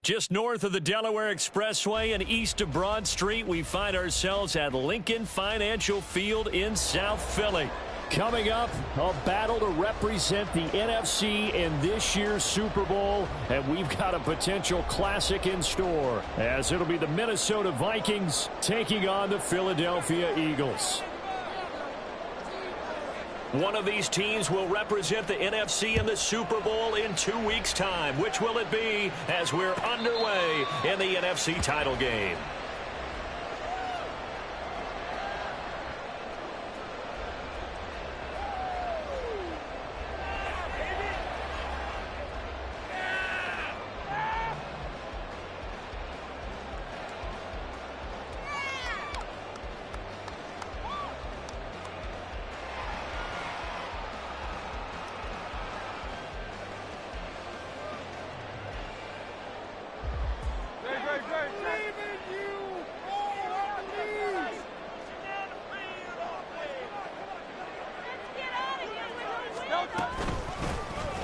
Just north of the Delaware Expressway and east of Broad Street, we find ourselves at Lincoln Financial Field in South Philly. Coming up, a battle to represent the NFC in this year's Super Bowl, and we've got a potential classic in store, as it'll be the Minnesota Vikings taking on the Philadelphia Eagles. One of these teams will represent the NFC in the Super Bowl in 2 weeks' time. Which will it be as we're underway in the NFC title game?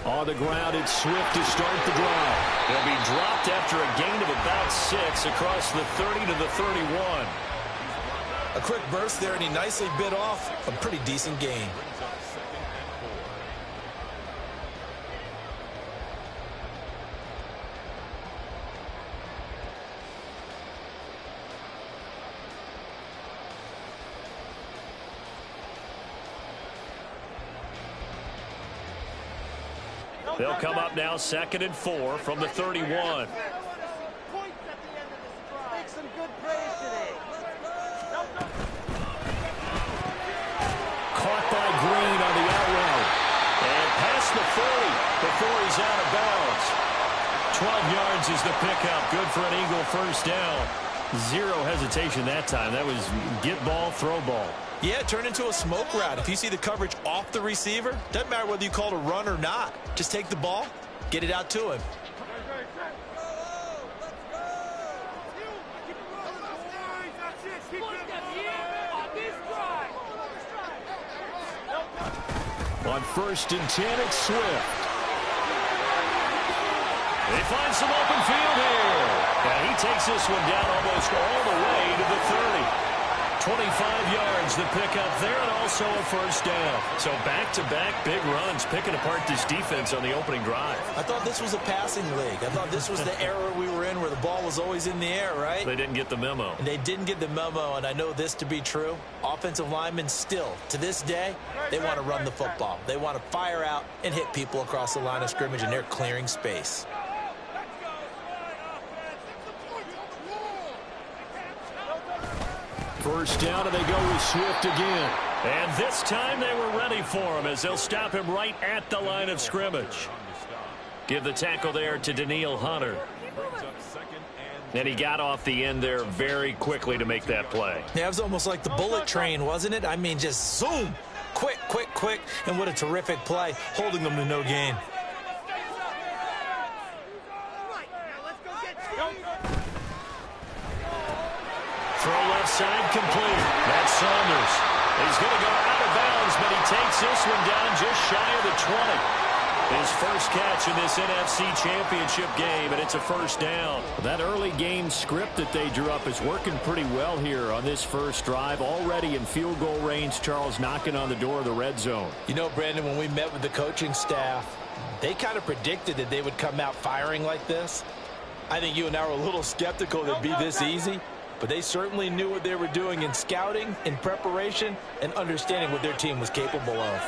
On the ground, it's Swift to start the drive. He'll be dropped after a gain of about 6 across the 30 to the 31. A quick burst there, and he nicely bit off a pretty decent gain. They'll come up now 2nd and 4 from the 31. Caught by Green on the out route. And past the 40 before he's out of bounds. 12 yards is the pickup. Good for an Eagle first down. Zero hesitation that time. That was get ball, throw ball. Yeah, turn into a smoke route. If you see the coverage off the receiver, doesn't matter whether you call it a run or not. Just take the ball, get it out to him. On 1st and 10, it's Swift. They find some open field here. And he takes this one down almost all the way to the 30. 25 yards, the pickup there, and also a first down. So back-to-back big runs, picking apart this defense on the opening drive. I thought this was a passing league. I thought this was the era we were in where the ball was always in the air, right? They didn't get the memo. And they didn't get the memo, and I know this to be true. Offensive linemen still, to this day, they want to run the football. They want to fire out and hit people across the line of scrimmage, and they're clearing space. First down, and they go with Swift again. And this time they were ready for him as they'll stop him right at the line of scrimmage. Give the tackle there to Daniil Hunter. And he got off the end there very quickly to make that play. Yeah, it was almost like the bullet train, wasn't it? I mean, just zoom. Quick, quick, quick. And what a terrific play, holding them to no gain. Throw left side complete. That's Saunders. He's going to go out of bounds, but he takes this one down just shy of the 20. His first catch in this NFC Championship game, and it's a first down. That early game script that they drew up is working pretty well here on this first drive. Already in field goal range, Charles knocking on the door of the red zone. You know, Brandon, when we met with the coaching staff, they kind of predicted that they would come out firing like this. I think you and I were a little skeptical that it'd be this easy. But they certainly knew what they were doing in scouting, in preparation, and understanding what their team was capable of.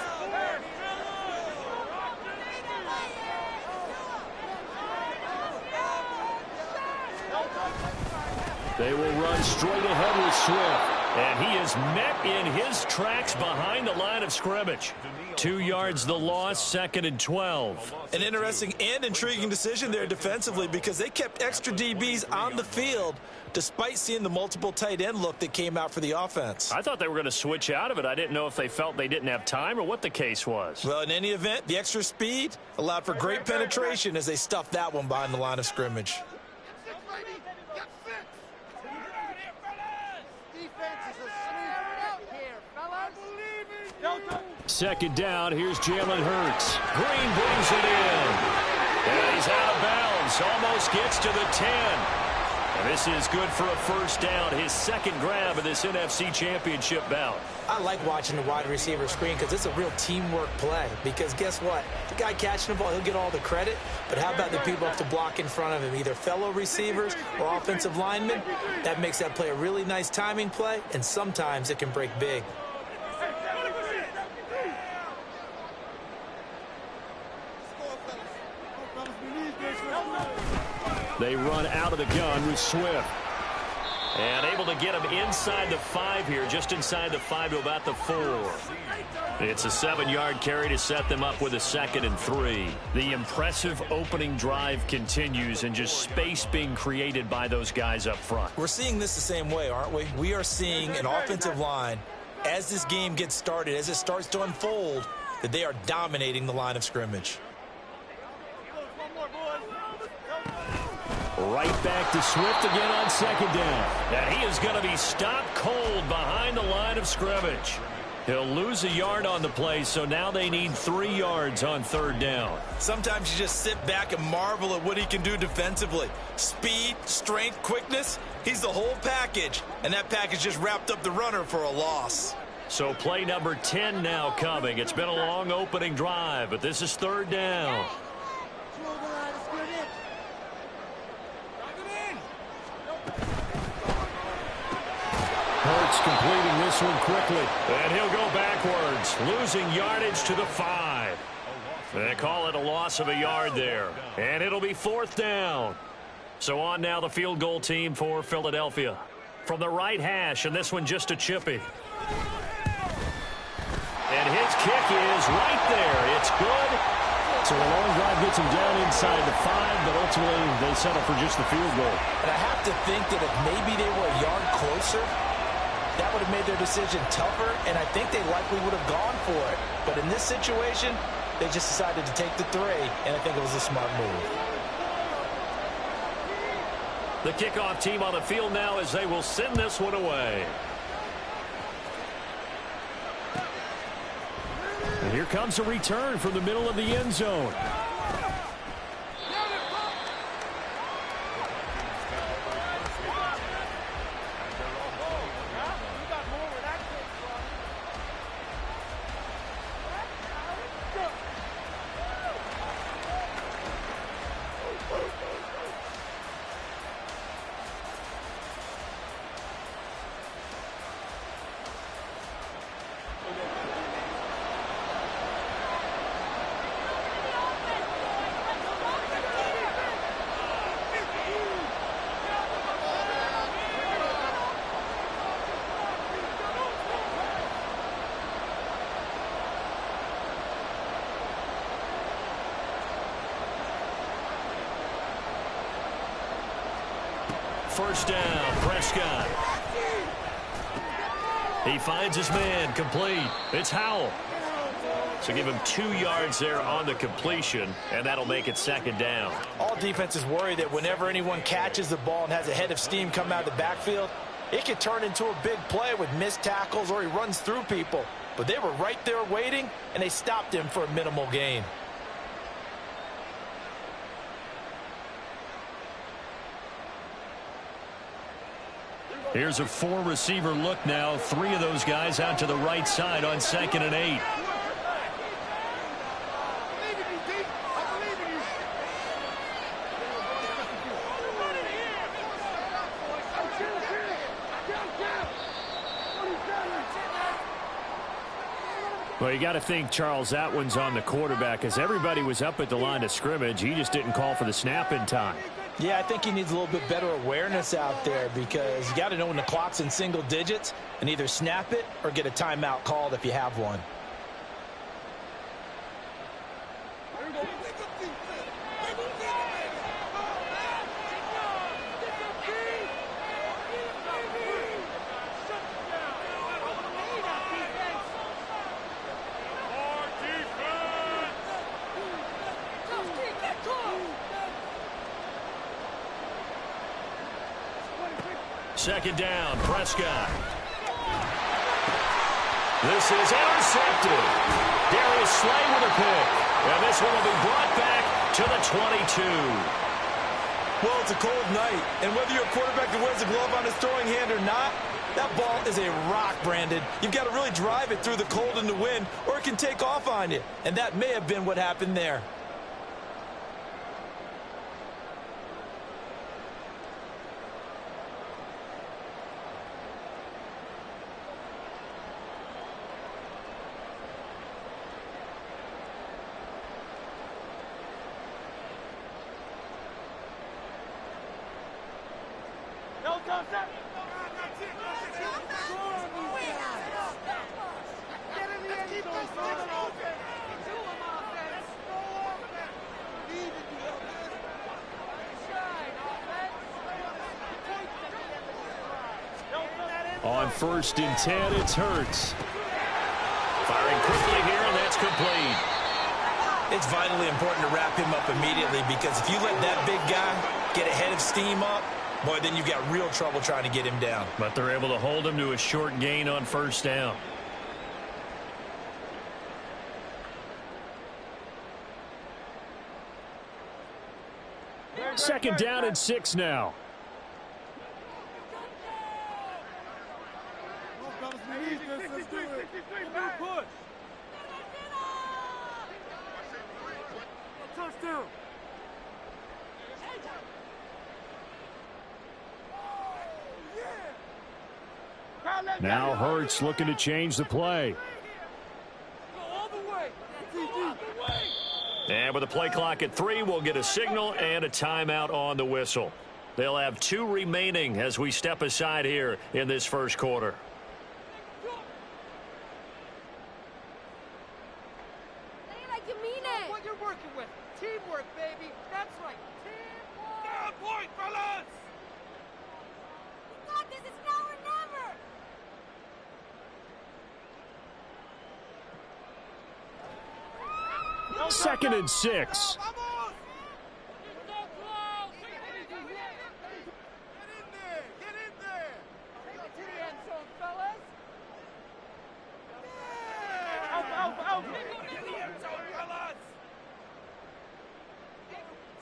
They will run straight ahead with Swift. And he is met in his tracks behind the line of scrimmage. 2 yards the loss, 2nd and 12. An interesting and intriguing decision there defensively because they kept extra DBs on the field despite seeing the multiple tight end look that came out for the offense. I thought they were going to switch out of it. I didn't know if they felt they didn't have time or what the case was. Well, in any event, the extra speed allowed for great penetration as they stuffed that one behind the line of scrimmage. Second down, here's Jalen Hurts. Green brings it in. And he's out of bounds. downs. Almost gets to the 10. And this is good for a first down. His second grab of this NFC Championship bout. I like watching the wide receiver screen because it's a real teamwork play. Because guess what? The guy catching the ball, he'll get all the credit. But how about the people up to block in front of him, either fellow receivers or offensive linemen? That makes that play a really nice timing play, and sometimes it can break big. They run out of the gun with Swift. And able to get him inside the 5 here, just inside the 5 to about the 4. It's a 7-yard carry to set them up with a 2nd and 3. The impressive opening drive continues, and just space being created by those guys up front. We're seeing this the same way, aren't we? We are seeing an offensive line, as this game gets started, as it starts to unfold, that they are dominating the line of scrimmage. Right back to Swift again on 2nd down. And he is going to be stopped cold behind the line of scrimmage. He'll lose a yard on the play, so now they need 3 yards on 3rd down. Sometimes you just sit back and marvel at what he can do defensively. Speed, strength, quickness, he's the whole package. And that package just wrapped up the runner for a loss. So play number 10 now coming. It's been a long opening drive, but this is 3rd down. Hurts completing this one quickly. And he'll go backwards, losing yardage to the 5. They call it a loss of a yard there. And it'll be 4th down. So on now the field goal team for Philadelphia. From the right hash, and this one just a chippy. And his kick is right there. It's good. So a long drive gets him down inside the 5, but ultimately they settle for just the field goal. And I have to think that if maybe they were a yard closer, that would have made their decision tougher, and I think they likely would have gone for it. But in this situation, they just decided to take the 3, and I think it was a smart move. The kickoff team on the field now as they will send this one away. And here comes a return from the middle of the end zone. First down, Prescott. He finds his man, complete. It's Howell. So give him 2 yards there on the completion, and that'll make it 2nd down. All defenses worry that whenever anyone catches the ball and has a head of steam come out of the backfield, it can turn into a big play with missed tackles or he runs through people. But they were right there waiting, and they stopped him for a minimal gain. Here's a 4-receiver look now. 3 of those guys out to the right side on 2nd and 8. Well, you got to think, Charles, that one's on the quarterback, as everybody was up at the line of scrimmage. He just didn't call for the snap in time. Yeah, I think he needs a little bit better awareness out there, because you got to know when the clock's in single digits and either snap it or get a timeout called if you have one. Second down, Prescott. This is intercepted. Darius Slay with a pick. And this one will be brought back to the 22. Well, it's a cold night, and whether you're a quarterback that wears a glove on his throwing hand or not, that ball is a rock, Brandon. You've got to really drive it through the cold and the wind, or it can take off on you. And that may have been what happened there. On 1st and 10, it's Hurts. Firing quickly here, and that's complete. It's vitally important to wrap him up immediately, because if you let that big guy get a head of steam up, boy, then you've got real trouble trying to get him down. But they're able to hold him to a short gain on 1st down. Second down and 6 now. Now Hurts looking to change the play. And with the play clock at 3, we'll get a signal and a timeout on the whistle. They'll have 2 remaining as we step aside here in this first quarter. Like you mean it. What you're working with. Teamwork, baby. That's right. Teamwork. Down point, fellas. We got this. It's now or never. Second and 6.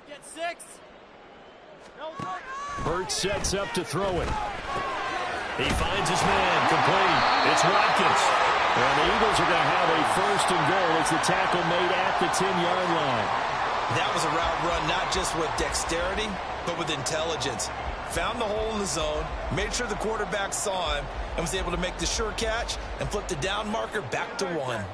Get 6. Hurts sets up to throw it. He finds his man, complete. It's Watkins. And the Eagles are going to have a 1st and goal as the tackle made at the 10-yard line. That was a route run not just with dexterity, but with intelligence. Found the hole in the zone, made sure the quarterback saw him, and was able to make the sure catch and flip the down marker back to 1.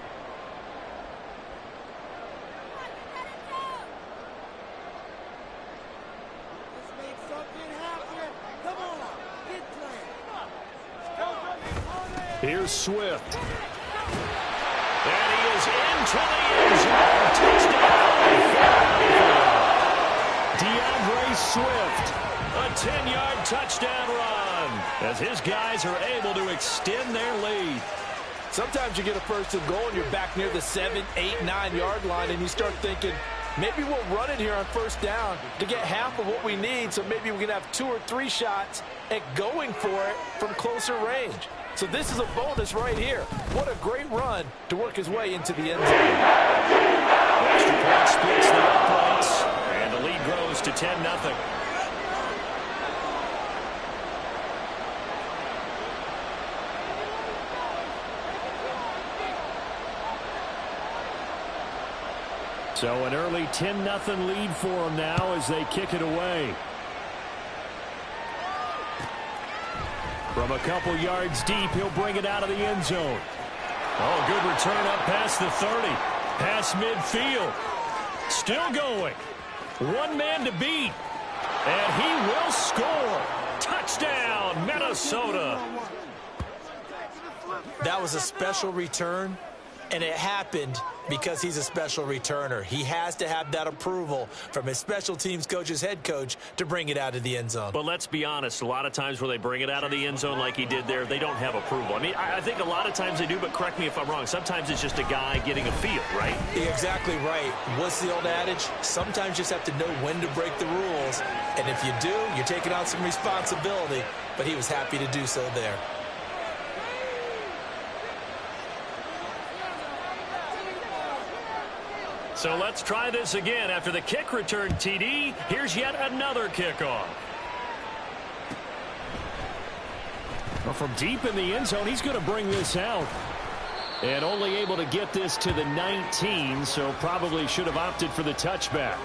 Here's Swift. And he is into the end zone. Touchdown. DeAndre Swift. A 10-yard touchdown run as his guys are able to extend their lead. Sometimes you get a 1st and goal and you're back near the 7, 8, 9-yard line, and you start thinking, maybe we'll run it here on 1st down to get half of what we need, so maybe we can have 2 or 3 shots at going for it from closer range. So this is a bonus right here. What a great run to work his way into the end zone. The extra point splits the uprights, and the lead grows to 10-0. So an early 10-0 lead for them now as they kick it away. From a couple yards deep, he'll bring it out of the end zone. Oh, good return up past the 30. Past midfield. Still going. One man to beat. And he will score. Touchdown, Minnesota. That was a special return, and it happened because he's a special returner. He has to have that approval from his special teams coach's head coach to bring it out of the end zone. But let's be honest, a lot of times when they bring it out of the end zone like he did there, they don't have approval. I mean, I think a lot of times they do, but correct me if I'm wrong. Sometimes it's just a guy getting a feel, right? You're exactly right. What's the old adage? Sometimes you just have to know when to break the rules. And if you do, you're taking on some responsibility. But he was happy to do so there. So let's try this again. After the kick return TD, here's yet another kickoff. Well, from deep in the end zone, he's going to bring this out. And only able to get this to the 19, so probably should have opted for the touchback.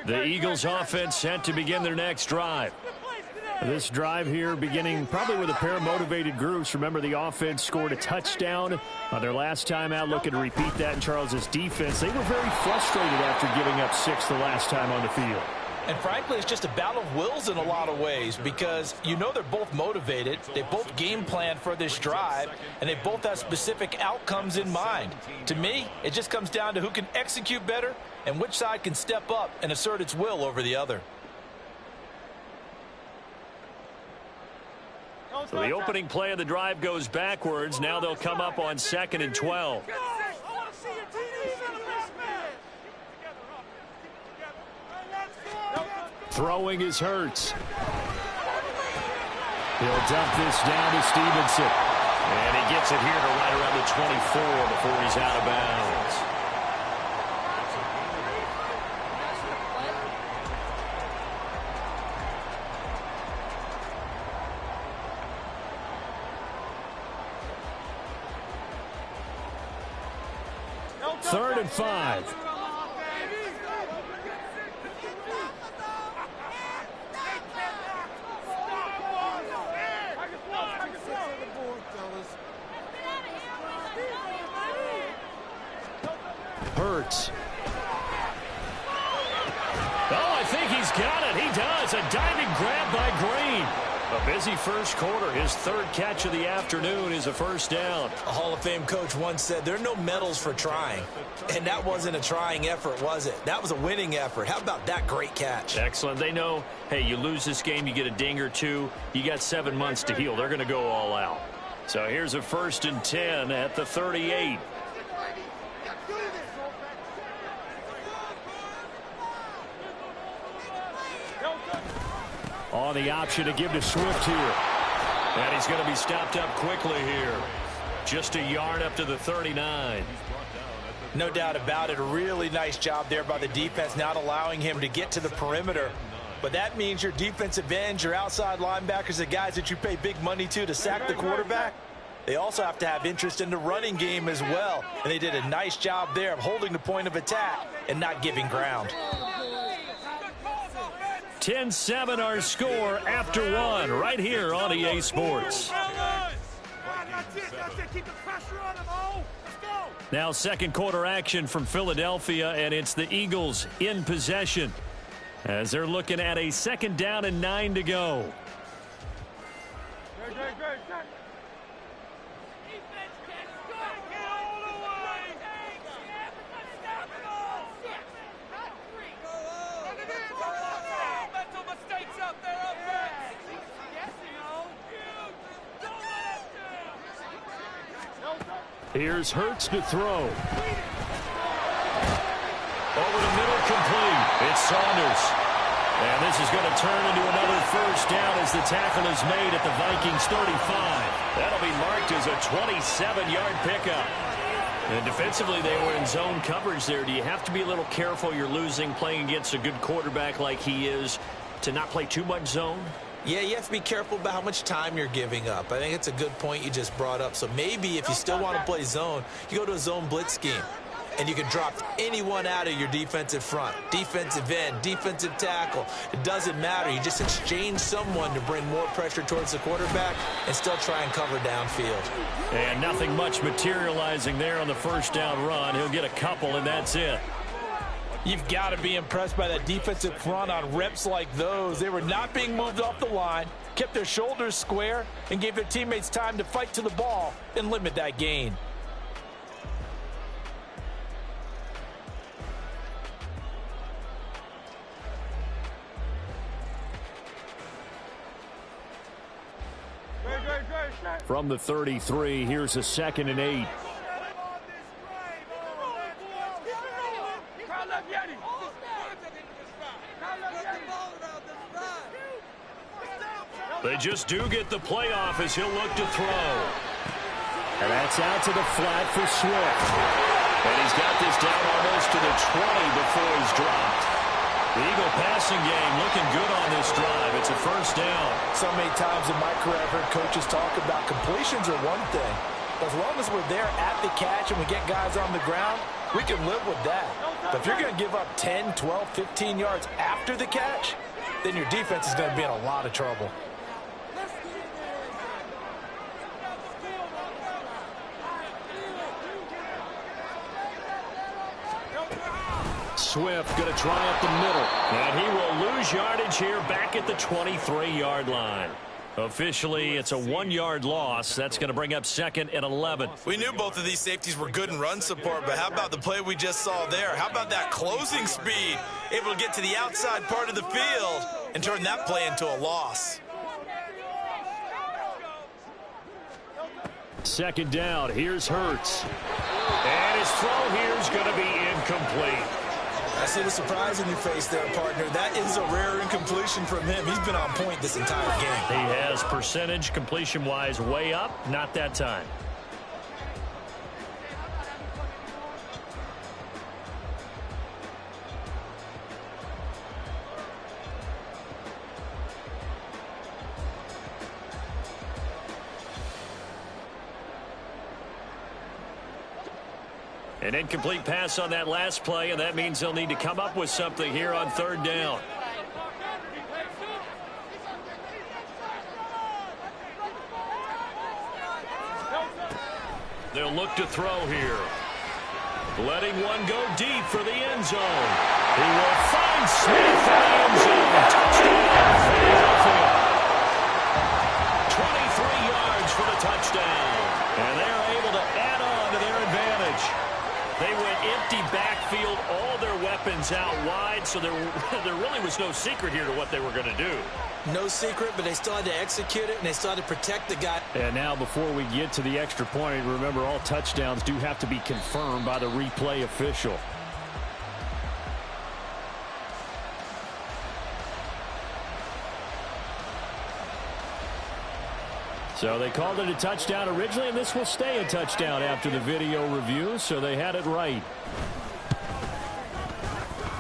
The Eagles offense set to begin their next drive. This drive here beginning probably with a pair of motivated groups. Remember, the offense scored a touchdown on their last time out. Looking to repeat that in Charles's defense. They were very frustrated after giving up 6 the last time on the field. And frankly, it's just a battle of wills in a lot of ways because you know they're both motivated. They both game plan for this drive, and they both have specific outcomes in mind. To me, it just comes down to who can execute better and which side can step up and assert its will over the other. So the opening play of the drive goes backwards. Now they'll come up on 2nd and 12. Throwing is Hurts. He'll dump this down to Stevenson. And he gets it here to right around the 24 before he's out of bounds. Third and 5. Hurts. Oh, I think he's got it. He does. A diving grab by Green. A busy first quarter. His 3rd catch of the afternoon is a first down. A Hall of Fame coach once said there are no medals for trying. And that wasn't a trying effort, was it? That was a winning effort. How about that great catch? Excellent. They know, hey, you lose this game, you get a ding or two. You got 7 months to heal. They're going to go all out. So here's a 1st and 10 at the 38. On the option to give to Swift here. And he's going to be stopped up quickly here. Just a yard up to the 39. No doubt about it. A really nice job there by the defense, not allowing him to get to the perimeter. But that means your defensive ends, your outside linebackers, the guys that you pay big money to sack the quarterback, they also have to have interest in the running game as well. And they did a nice job there of holding the point of attack and not giving ground. 10-7 our score after 1 right here on EA Sports. Now 2nd quarter action from Philadelphia, and it's the Eagles in possession as they're looking at a 2nd down and 9 to go. Here's Hurts to throw. Over the middle, complete. It's Saunders. And this is going to turn into another first down as the tackle is made at the Vikings 35. That'll be marked as a 27-yard pickup. And defensively, they were in zone coverage there. Do you have to be a little careful? You're losing, playing against a good quarterback like he is, to not play too much zone? Yeah, you have to be careful about how much time you're giving up. I think it's a good point you just brought up. So maybe if you still want to play zone, you go to a zone blitz scheme. And you can drop anyone out of your defensive front, defensive end, defensive tackle. It doesn't matter. You just exchange someone to bring more pressure towards the quarterback and still try and cover downfield. And nothing much materializing there on the first down run. He'll get a couple, and that's it. You've got to be impressed by that defensive front on reps like those. They were not being moved off the line, kept their shoulders square, and gave their teammates time to fight to the ball and limit that gain. From the 33, here's a 2nd and 8. They just do get the playoff as he'll look to throw. And that's out to the flat for Swift. And he's got this down almost to the 20 before he's dropped. The Eagle passing game looking good on this drive. It's a first down. So many times in my career I've heard coaches talk about completions are one thing. As long as we're there at the catch and we get guys on the ground, we can live with that. But if you're going to give up 10, 12, 15 yards after the catch, then your defense is going to be in a lot of trouble. Swift going to try up the middle. And he will lose yardage here back at the 23-yard line. Officially, it's a 1-yard loss. That's going to bring up 2nd and 11. We knew both of these safeties were good in run support, but how about the play we just saw there? How about that closing speed? Able to get to the outside part of the field and turn that play into a loss. 2nd down. Here's Hurts. And his throw here is going to be incomplete. I see the surprise in your face there, partner. That is a rare incompletion from him. He's been on point this entire game. He has percentage completion-wise way up. Not that time. An incomplete pass on that last play, and that means they'll need to come up with something here on 3rd down. They'll look to throw here. Letting one go deep for the end zone. He will find Smith for the end zone. Touchdown, Philadelphia. 23 yards for the touchdown. And they're able to add on to their advantage. They went empty backfield, all their weapons out wide, so there really was no secret here to what they were going to do. No secret, but they still had to execute it, and they still had to protect the guy. And now before we get to the extra point, remember all touchdowns do have to be confirmed by the replay official. So they called it a touchdown originally, and this will stay a touchdown after the video review, so they had it right.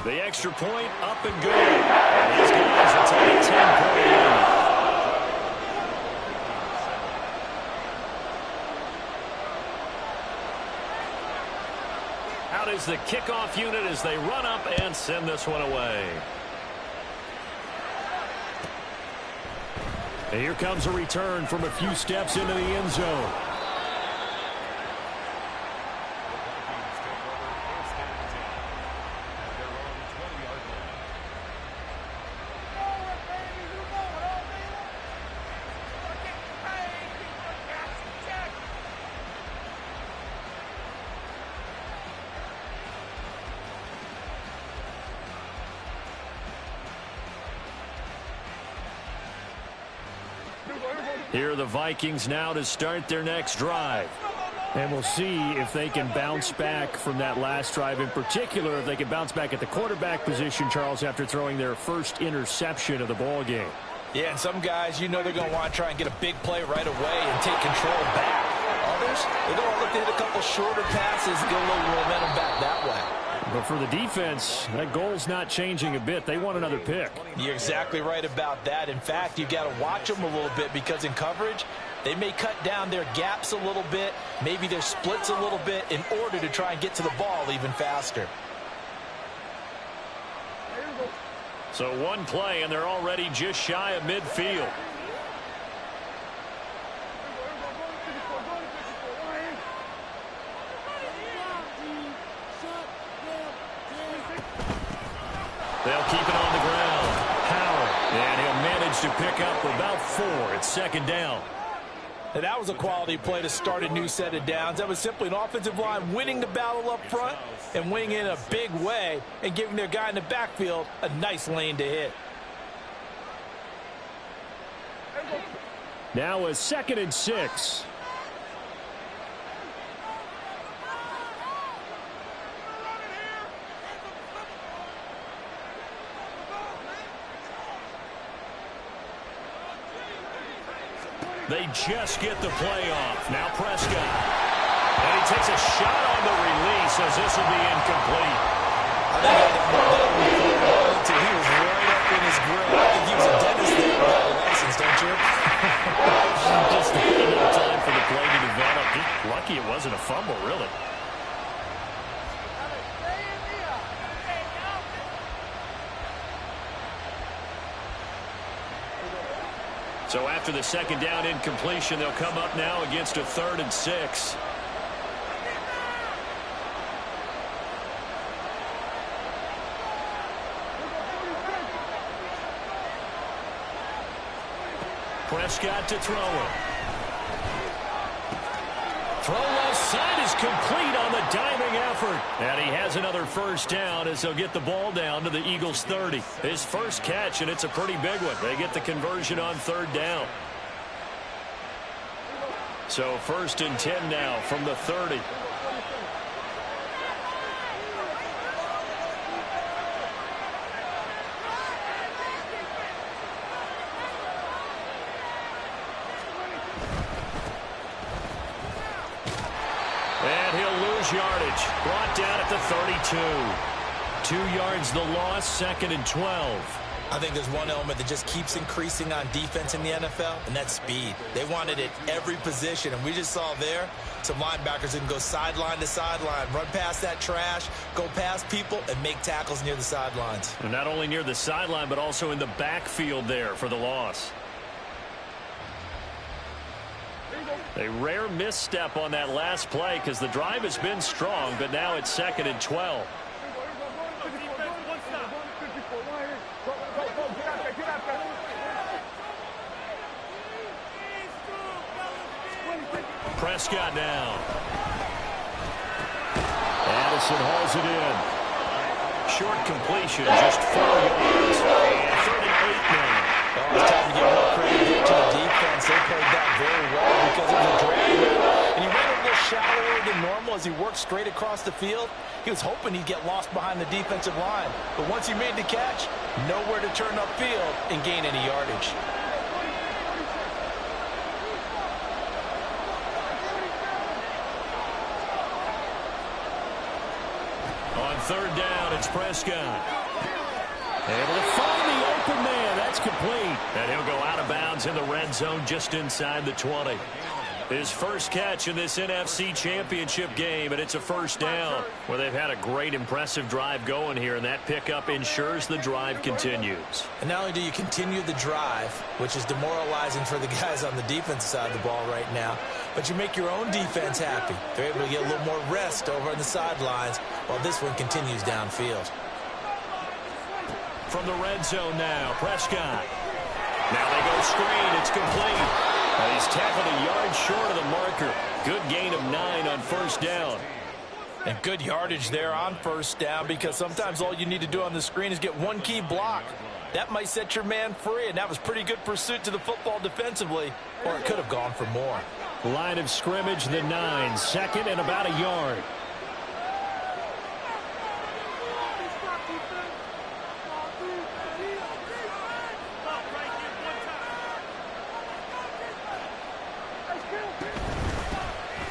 The extra point up and good. And these guys will take a 10-point lead. Out is the kickoff unit as they run up and send this one away. And here comes a return from a few steps into the end zone. Here are the Vikings now to start their next drive. And we'll see if they can bounce back from that last drive. In particular, if they can bounce back at the quarterback position, Charles, after throwing their first interception of the ball game. Yeah, and some guys, you know they're going to want to try and get a big play right away and take control back. Others, they're going to look to hit a couple shorter passes and get a little momentum back that way. But for the defense, that goal's not changing a bit. They want another pick. You're exactly right about that. In fact, you've got to watch them a little bit because in coverage, they may cut down their gaps a little bit, maybe their splits a little bit in order to try and get to the ball even faster. So one play, and they're already just shy of midfield. They'll keep it on the ground. Howard, and he'll manage to pick up about 4. It's 2nd down. And that was a quality play to start a new set of downs. That was simply an offensive line winning the battle up front and winning in a big way and giving their guy in the backfield a nice lane to hit. Now a 2nd and 6. They just get the play off. Now Prescott. And he takes a shot on the release as this will be incomplete. I think he was right up in his grill. I think he was a dentist there without a license, don't you? Just enough time for the play to develop. Just lucky it wasn't a fumble, really. So after the 2nd down incompletion, they'll come up now against a 3rd and 6. Prescott to throw it. Throw left side is complete on the diving effort. And he has another 1st down as they'll get the ball down to the Eagles' 30. His first catch, and it's a pretty big one. They get the conversion on 3rd down. So 1st and 10 now from the 30. And he'll lose yardage. Brought down at the 32. 2 yards the loss, 2nd and 12. I think there's one element that just keeps increasing on defense in the NFL, and that's speed. They want it at every position, and we just saw there some linebackers that can go sideline to sideline, run past that trash, go past people, and make tackles near the sidelines. And not only near the sideline, but also in the backfield there for the loss. A rare misstep on that last play because the drive has been strong, but now it's 2nd and 12. Prescott now. Addison hauls it in. Short completion, just 4 yards. And 38 now. Well, it's time to give more credit here to the defense. They played that very well because it was a drag route. And he ran a little shallower than normal as he worked straight across the field. He was hoping he'd get lost behind the defensive line. But once he made the catch, nowhere to turn upfield and gain any yardage. On 3rd down, it's Prescott. Able to find the open man. That's complete. And he'll go out of bounds in the red zone just inside the 20. His first catch in this NFC Championship game, and it's a 1st down. Well, they've had a great, impressive drive going here, and that pickup ensures the drive continues. And not only do you continue the drive, which is demoralizing for the guys on the defensive side of the ball right now, but you make your own defense happy. They're able to get a little more rest over on the sidelines while this one continues downfield. From the red zone now, Prescott. Now they go screen. It's complete. And he's tackled a yard short of the marker. Good gain of 9 on 1st down. And good yardage there on 1st down because sometimes all you need to do on the screen is get one key block. That might set your man free, and that was pretty good pursuit to the football defensively, or it could have gone for more. Line of scrimmage, the 9, 2nd and about a yard.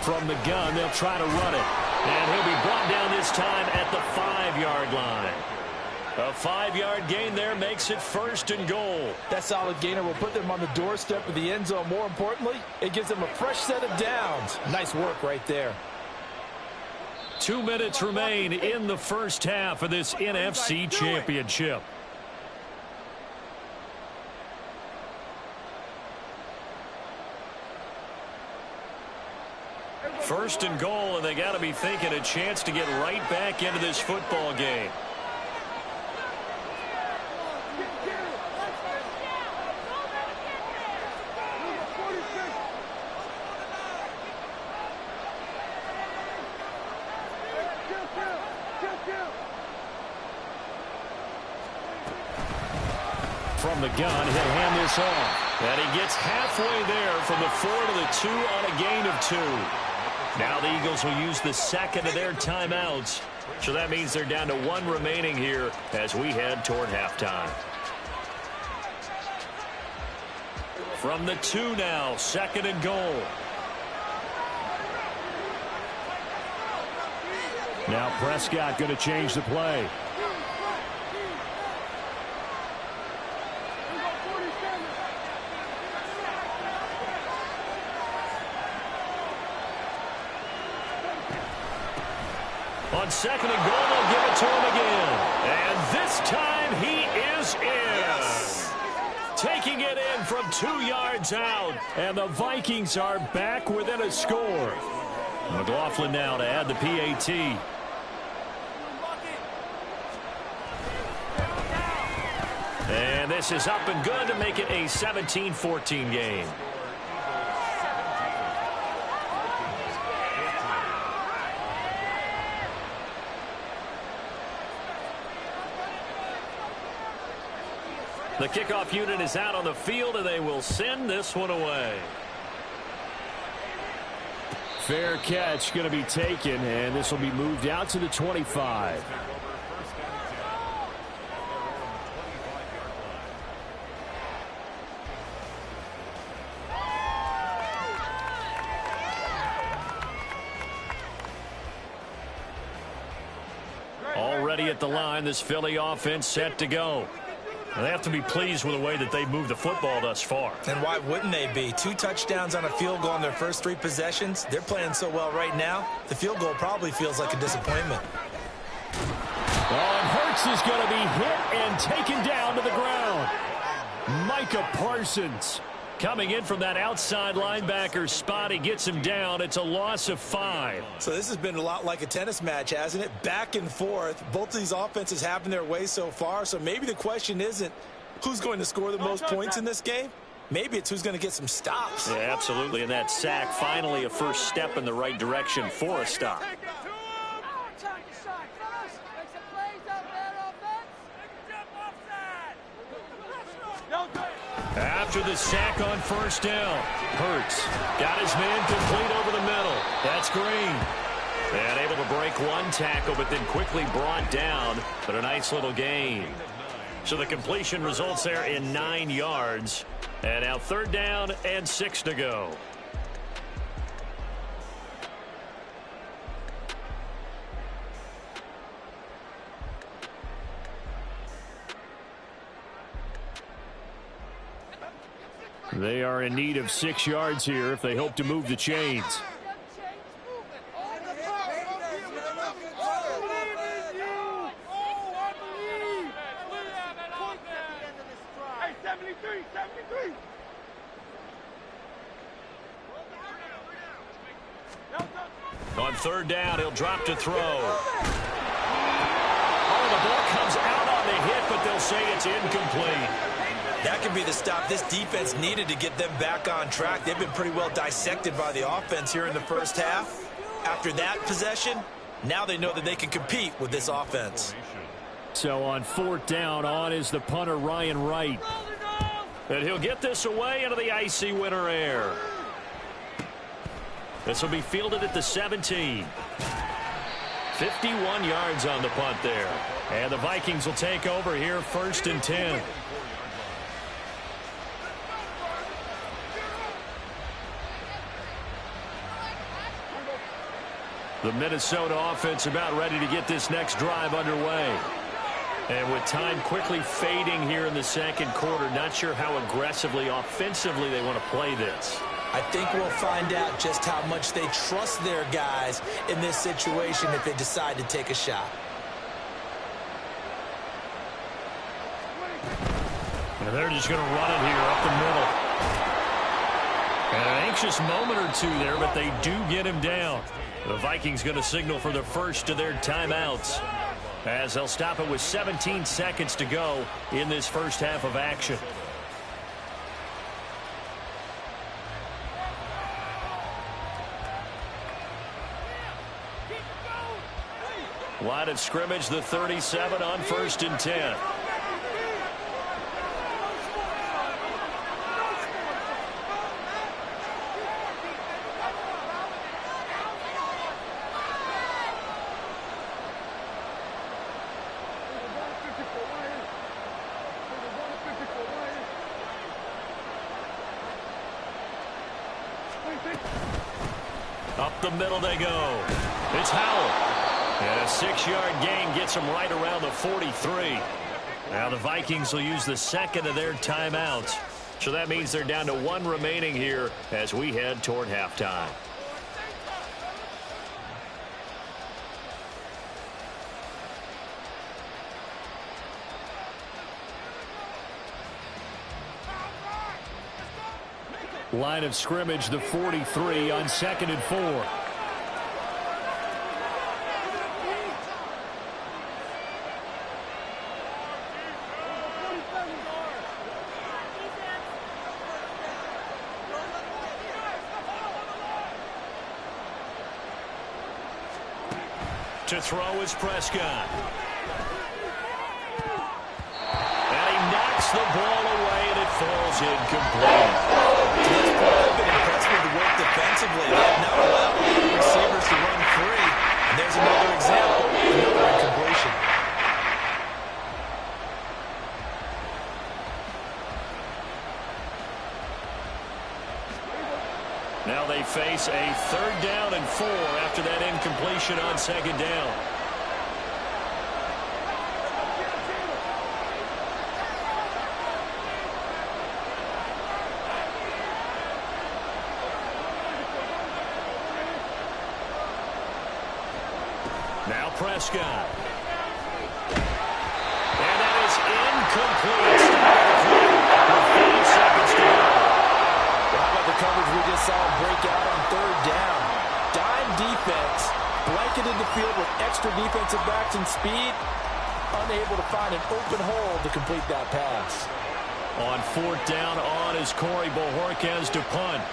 From the gun, they'll try to run it. And he'll be brought down this time at the 5-yard line. A 5-yard gain there makes it 1st and goal. That solid gainer will put them on the doorstep of the end zone. More importantly, it gives them a fresh set of downs. Nice work right there. 2 minutes remain in the first half of this NFC Championship. First and goal, and they got to be thinking a chance to get right back into this football game. From the gun, he'll hand this off. And he gets halfway there from the 4 to the 2 on a gain of 2. Now the Eagles will use the second of their timeouts. So that means they're down to 1 remaining here as we head toward halftime. From the 2 now, 2nd and goal. Now Prescott going to change the play. On 2nd and goal, they'll give it to him again. And this time he is in. Yes. Taking it in from 2 yards out. And the Vikings are back within a score. McLaughlin now to add the PAT. And this is up and good to make it a 17-14 game. The kickoff unit is out on the field, and they will send this one away. Fair catch going to be taken, and this will be moved out to the 25. Already at the line, this Philly offense set to go. They have to be pleased with the way that they've moved the football thus far. And why wouldn't they be? 2 touchdowns on a field goal on their first 3 possessions. They're playing so well right now, the field goal probably feels like a disappointment. And Hurts is going to be hit and taken down to the ground. Micah Parsons coming in from that outside linebacker spot. He gets him down. It's a loss of 5. So this has been a lot like a tennis match, hasn't it? Back and forth. Both of these offenses having their way so far. So maybe the question isn't who's going to score the most points in this game. Maybe it's who's going to get some stops. Yeah, absolutely. And that sack, finally a first step in the right direction for a stop. After the sack on first down, Hurts got his man complete over the middle. That's Green. And able to break 1 tackle, but then quickly brought down. But a nice little gain. So the completion results there in 9 yards. And now 3rd down and 6 to go. They are in need of 6 yards here if they hope to move the chains. On 3rd down, he'll drop to throw. Oh, the ball comes out on the hit, but they'll say it's incomplete. That could be the stop this defense needed to get them back on track. They've been pretty well dissected by the offense here in the first half. After that possession, now they know that they can compete with this offense. So on 4th down, on is the punter Ryan Wright. And he'll get this away into the icy winter air. This will be fielded at the 17. 51 yards on the punt there. And the Vikings will take over here 1st and 10. The Minnesota offense about ready to get this next drive underway. And with time quickly fading here in the 2nd quarter, not sure how aggressively, offensively they want to play this. I think we'll find out just how much they trust their guys in this situation if they decide to take a shot. And they're just going to run it here up the middle. And an anxious moment or 2 there, but they do get him down. The Vikings going to signal for the first of their timeouts as they'll stop it with 17 seconds to go in this first half of action. Line of scrimmage, the 37 on 1st and 10. Up the middle they go. It's Howell. And a 6-yard gain gets him right around the 43. Now the Vikings will use the second of their timeouts. So that means they're down to 1 remaining here as we head toward halftime. Line of scrimmage, the 43 on 2nd and 4. To throw is Prescott. And he knocks the ball away, and it falls incomplete. This play, I've been impressed with the work defensively. They have not allowed receivers to run free. And there's another example, another incompletion. Now they face a 3rd down and 4 after that incompletion on 2nd down. Now Prescott. And that is incomplete. Stop with 5 seconds to go. How about the coverage we just saw him break out on 3rd down? Dime defense, blanketed the field with extra defensive backs and speed, unable to find an open hole to complete that pass. On 4th down on is Corey Bojorquez to punt.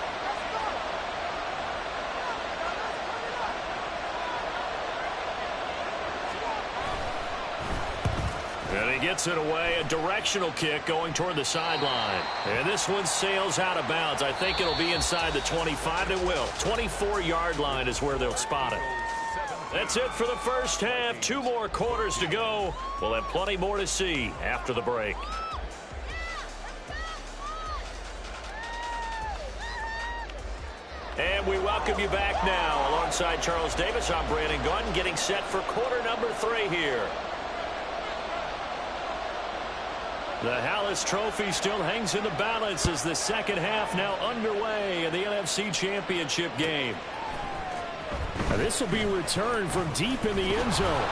And he gets it away, a directional kick going toward the sideline. And this one sails out of bounds. I think it'll be inside the 25. It will. 24-yard line is where they'll spot it. That's it for the first half. 2 more quarters to go. We'll have plenty more to see after the break. And we welcome you back now. Alongside Charles Davis, I'm Brandon Gaudin, getting set for quarter number 3 here. The Hallis Trophy still hangs in the balance as the second half now underway in the NFC Championship game. This will be returned from deep in the end zone.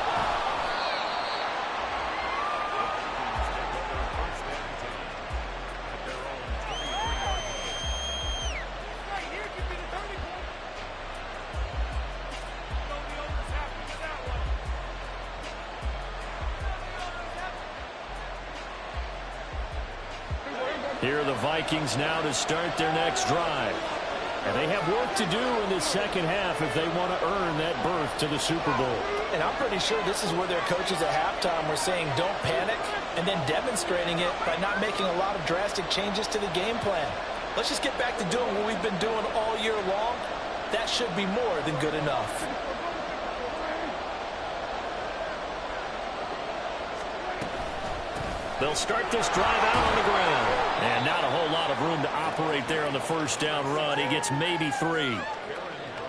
Here are the Vikings now to start their next drive. And they have work to do in the second half if they want to earn that berth to the Super Bowl. And I'm pretty sure this is where their coaches at halftime were saying don't panic, and then demonstrating it by not making a lot of drastic changes to the game plan. Let's just get back to doing what we've been doing all year long. That should be more than good enough. They'll start this drive out on the ground. And not a whole lot of room to operate there on the first down run. He gets maybe 3.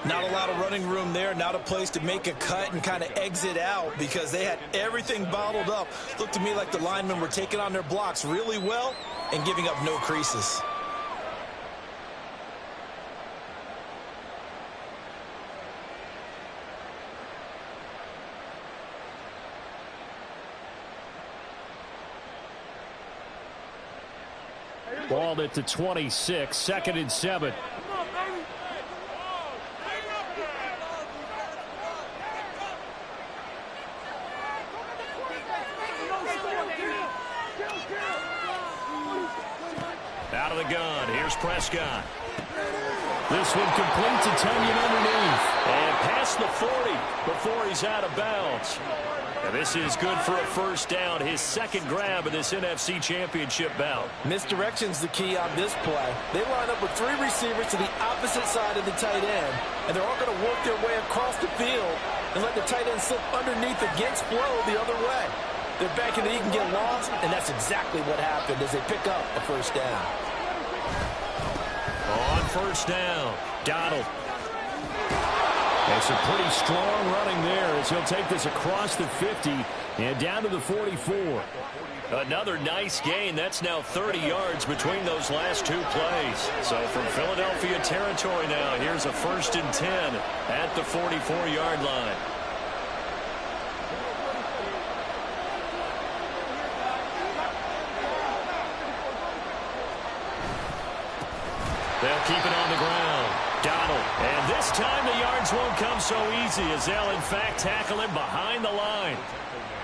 Not a lot of running room there. Not a place to make a cut and kind of exit out because they had everything bottled up. Looked to me like the linemen were taking on their blocks really well and giving up no creases. Ball at the 26, 2nd and 7. Out of the gun, here's Prescott. This one completes a Tunyon underneath. And past the 40 before he's out of bounds. And this is good for a first down, his second grab of this NFC Championship bout. Misdirection's the key on this play. They line up with 3 receivers to the opposite side of the tight end, and they're all going to work their way across the field and let the tight end slip underneath against flow the other way. They're banking that he can get lost, and that's exactly what happened as they pick up a first down. On first down. Donald. And some pretty strong running there as he'll take this across the 50 and down to the 44. Another nice gain. That's now 30 yards between those last two plays. So from Philadelphia territory now, here's a 1st and 10 at the 44-yard line. They'll keep it on the ground. Donald. And this time the yards won't come so easy as they'll, in fact, tackle him behind the line.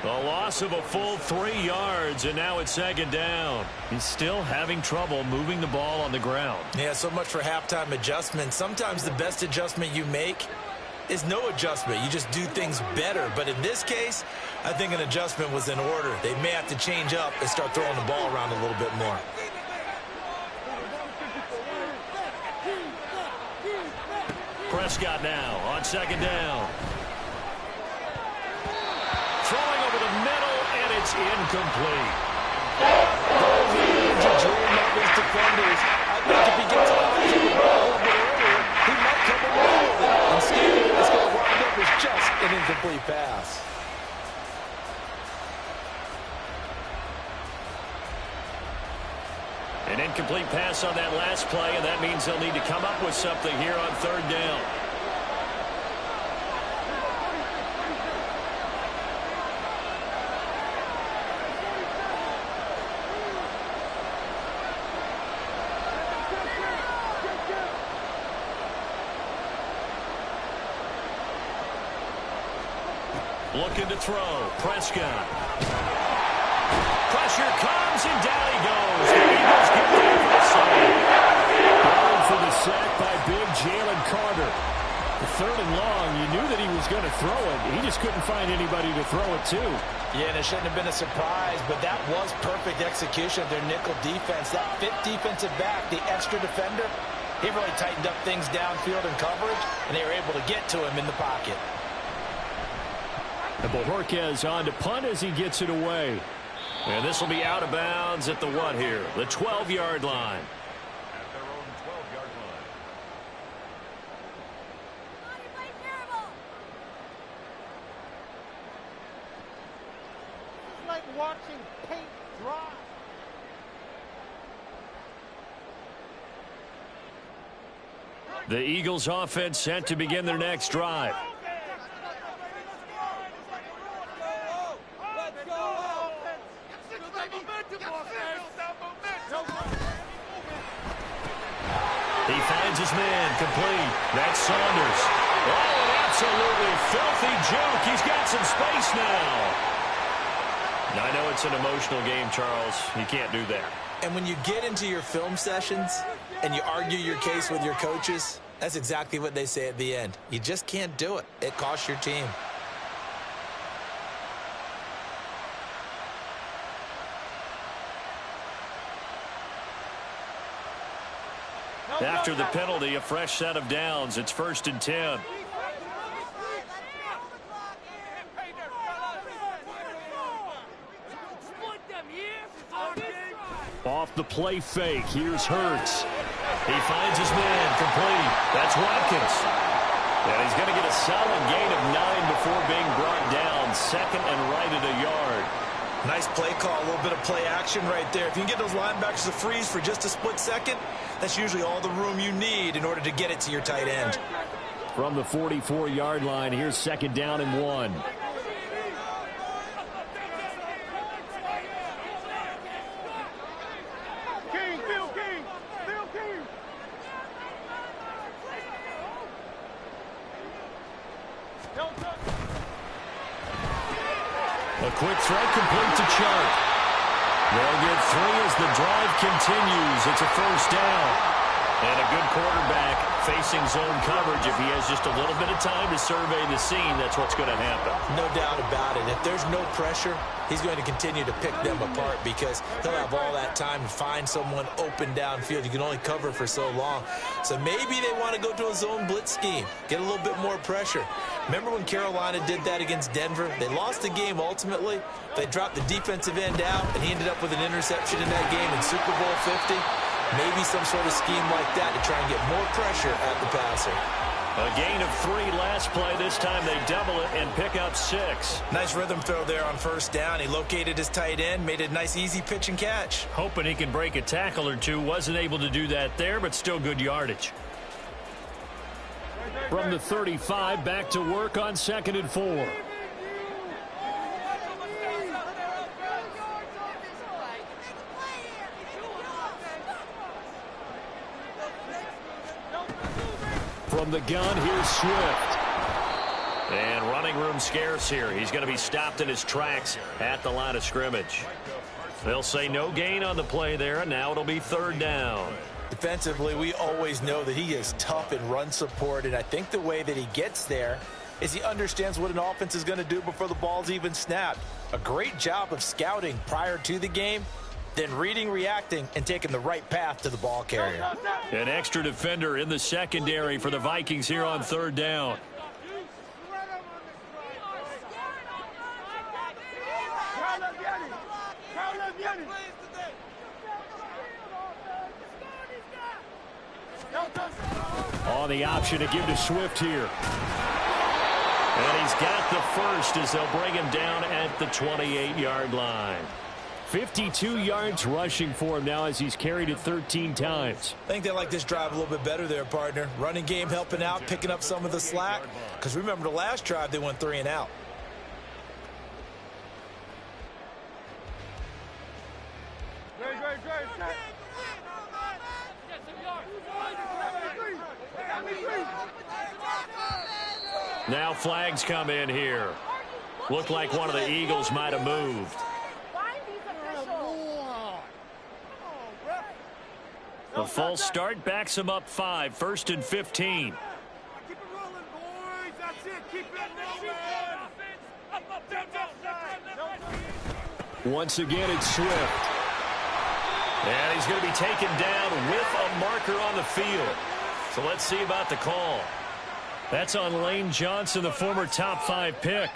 A loss of a full 3 yards, and now it's 2nd down. He's still having trouble moving the ball on the ground. Yeah, so much for halftime adjustment. Sometimes the best adjustment you make is no adjustment. You just do things better. But in this case, I think an adjustment was in order. They may have to change up and start throwing the ball around a little bit more. Prescott now on 2nd down. Throwing over the middle, and it's incomplete. He's a dream of his defenders. I think if he gets out of the ball a little bit earlier, he might come away with it. Instead, it's going to wind up as just an incomplete pass. An incomplete pass on that last play, and that means they'll need to come up with something here on 3rd down. Looking to throw. Prescott. Pressure comes, and down he goes. The Eagles get there for the sack. Going for the sack by big Jalen Carter. The 3rd and long, you knew that he was going to throw it. He just couldn't find anybody to throw it to. Yeah, and it shouldn't have been a surprise, but that was perfect execution of their nickel defense. That fit defensive back, the extra defender, he really tightened up things downfield in coverage, and they were able to get to him in the pocket. And Bojorquez on to punt as he gets it away. And this will be out of bounds at the what here? The 12-yard line. At their own 12-yard line. It's like watching paint dry. The Eagles offense set to begin their next drive. He finds his man complete. That's Saunders. Oh, an absolutely filthy juke. He's got some space now. I know it's an emotional game, Charles. You can't do that. And when you get into your film sessions and you argue your case with your coaches, that's exactly what they say at the end. You just can't do it. It costs your team. After the penalty, a fresh set of downs. It's 1st and 10. Off the play fake, here's Hurts. He finds his man complete. That's Watkins. And he's going to get a solid gain of 9 before being brought down. 2nd and right at a yard. Nice play call, a little bit of play action right there. If you can get those linebackers to freeze for just a split second, that's usually all the room you need in order to get it to your tight end. From the 44-yard line, here's 2nd down and 1. A quick throw complete to Chubb. They'll get 3 as the drive continues. It's a 1st down. And a good quarterback facing zone coverage. If he has just a little bit of time to survey the scene, that's what's going to happen. No doubt about it. If there's no pressure, he's going to continue to pick them apart because he'll have all that time to find someone open downfield. You can only cover for so long. So maybe they want to go to a zone blitz scheme, get a little bit more pressure. Remember when Carolina did that against Denver? They lost the game ultimately. They dropped the defensive end out, and he ended up with an interception in that game in Super Bowl 50. Maybe some sort of scheme like that to try and get more pressure at the passer. A gain of 3 last play. This time they double it and pick up 6. Nice rhythm throw there on first down. He located his tight end, made a nice easy pitch and catch. Hoping he can break a tackle or two. Wasn't able to do that there, but still good yardage. From the 35, back to work on 2nd and 4. From the gun, here's Swift. And running room scarce here. He's going to be stopped in his tracks at the line of scrimmage. They'll say no gain on the play there, and now it'll be 3rd down. Defensively, we always know that he is tough in run support, and I think the way that he gets there is he understands what an offense is going to do before the ball's even snapped. A great job of scouting prior to the game, then reading, reacting, and taking the right path to the ball carrier. An extra defender in the secondary for the Vikings here on 3rd down. On the option to give to Swift here. And he's got the first as they'll bring him down at the 28-yard line. 52 yards rushing for him now as he's carried it 13 times. I think they like this drive a little bit better there, partner. Running game helping out, picking up some of the slack. Because remember, the last drive they went 3 and out. Now flags come in here. Looked like one of the Eagles might have moved. The false start backs him up 5, 1st and 15. Keep it rolling, boys. That's it. Keep it moving. Once again, it's Swift. And he's going to be taken down with a marker on the field. So let's see about the call. That's on Lane Johnson, the former top 5 pick.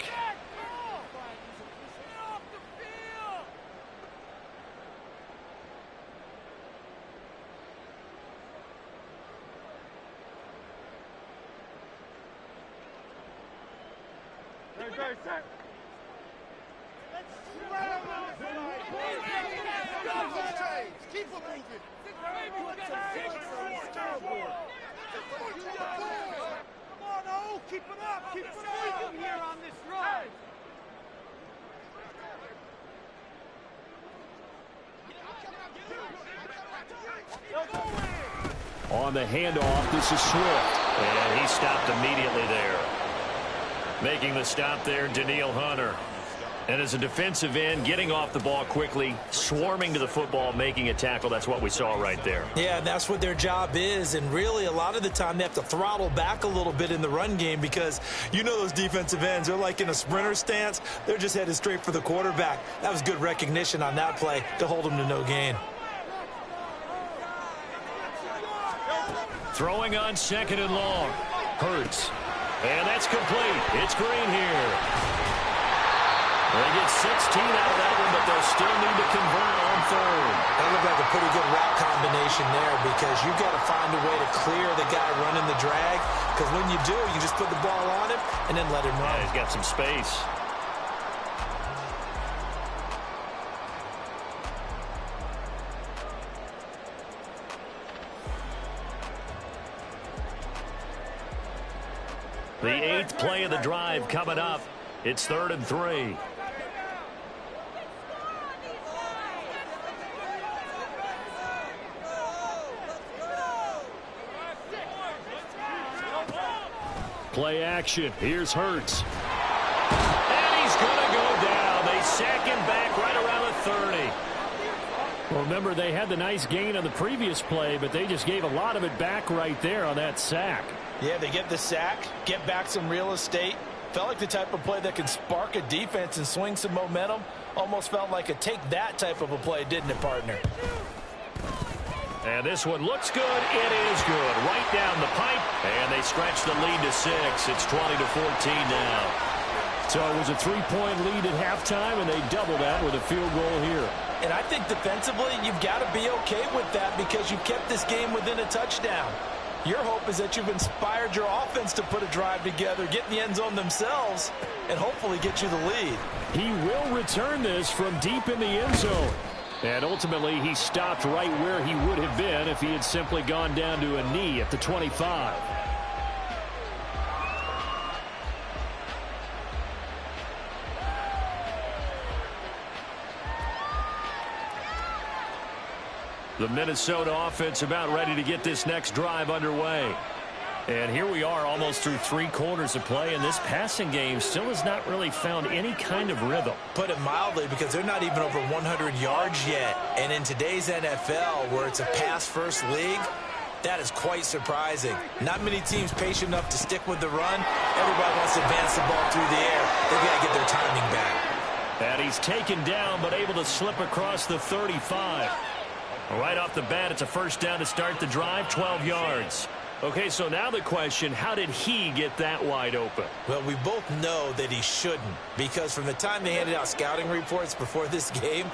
Keep it up. Keep it up here on this ride. On the handoff, this is Swift. And he stopped immediately there. Making the stop there, Daniil Hunter. And as a defensive end, getting off the ball quickly, swarming to the football, making a tackle. That's what we saw right there. Yeah, and that's what their job is. And really, a lot of the time, they have to throttle back a little bit in the run game because you know those defensive ends, they're like in a sprinter stance. They're just headed straight for the quarterback. That was good recognition on that play to hold them to no gain. Throwing on 2nd and long. Hurts. And that's complete. It's Green here. They get 16 out of that one, but they'll still need to convert on 3rd. That looked like a pretty good route combination there because you've got to find a way to clear the guy running the drag. Because when you do, you just put the ball on him and then let him run. Yeah, he's got some space. The 8th play of the drive coming up. It's 3rd and 3. Play action. Here's Hurts. And he's going to go down. They sack him back right around the 30. Well, remember, they had the nice gain on the previous play, but they just gave a lot of it back right there on that sack. Yeah, they get the sack, get back some real estate. Felt like the type of play that can spark a defense and swing some momentum. Almost felt like a take-that type of a play, didn't it, partner? And this one looks good. It is good. Right down the pipe. And they stretch the lead to 6. It's 20-14 now. So it was a 3-point lead at halftime, and they double that with a field goal here. And I think defensively, you've got to be okay with that because you've kept this game within a touchdown. Your hope is that you've inspired your offense to put a drive together, get in the end zone themselves, and hopefully get you the lead. He will return this from deep in the end zone. And ultimately, he stopped right where he would have been if he had simply gone down to a knee at the 25. The Minnesota offense about ready to get this next drive underway. And here we are almost through 3 quarters of play, and this passing game still has not really found any kind of rhythm. Put it mildly, because they're not even over 100 yards yet. And in today's NFL, where it's a pass-first league, that is quite surprising. Not many teams patient enough to stick with the run. Everybody wants to advance the ball through the air. They've got to get their timing back. And he's taken down, but able to slip across the 35. Right off the bat, it's a first down to start the drive, 12 yards. Okay, so now the question, how did he get that wide open? Well, we both know that he shouldn't, because from the time they handed out scouting reports before this game,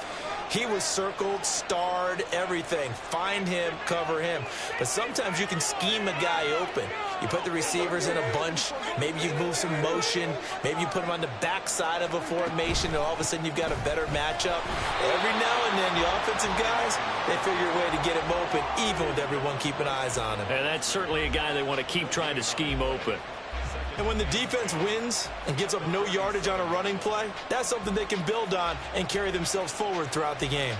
he was circled, starred, everything. Find him, cover him. But sometimes you can scheme a guy open. You put the receivers in a bunch. Maybe you move some motion. Maybe you put them on the backside of a formation, and all of a sudden you've got a better matchup. Every now and then, the offensive guys, they figure a way to get him open, even with everyone keeping eyes on him. And that's certainly a guy they want to keep trying to scheme open. And when the defense wins and gives up no yardage on a running play, that's something they can build on and carry themselves forward throughout the game.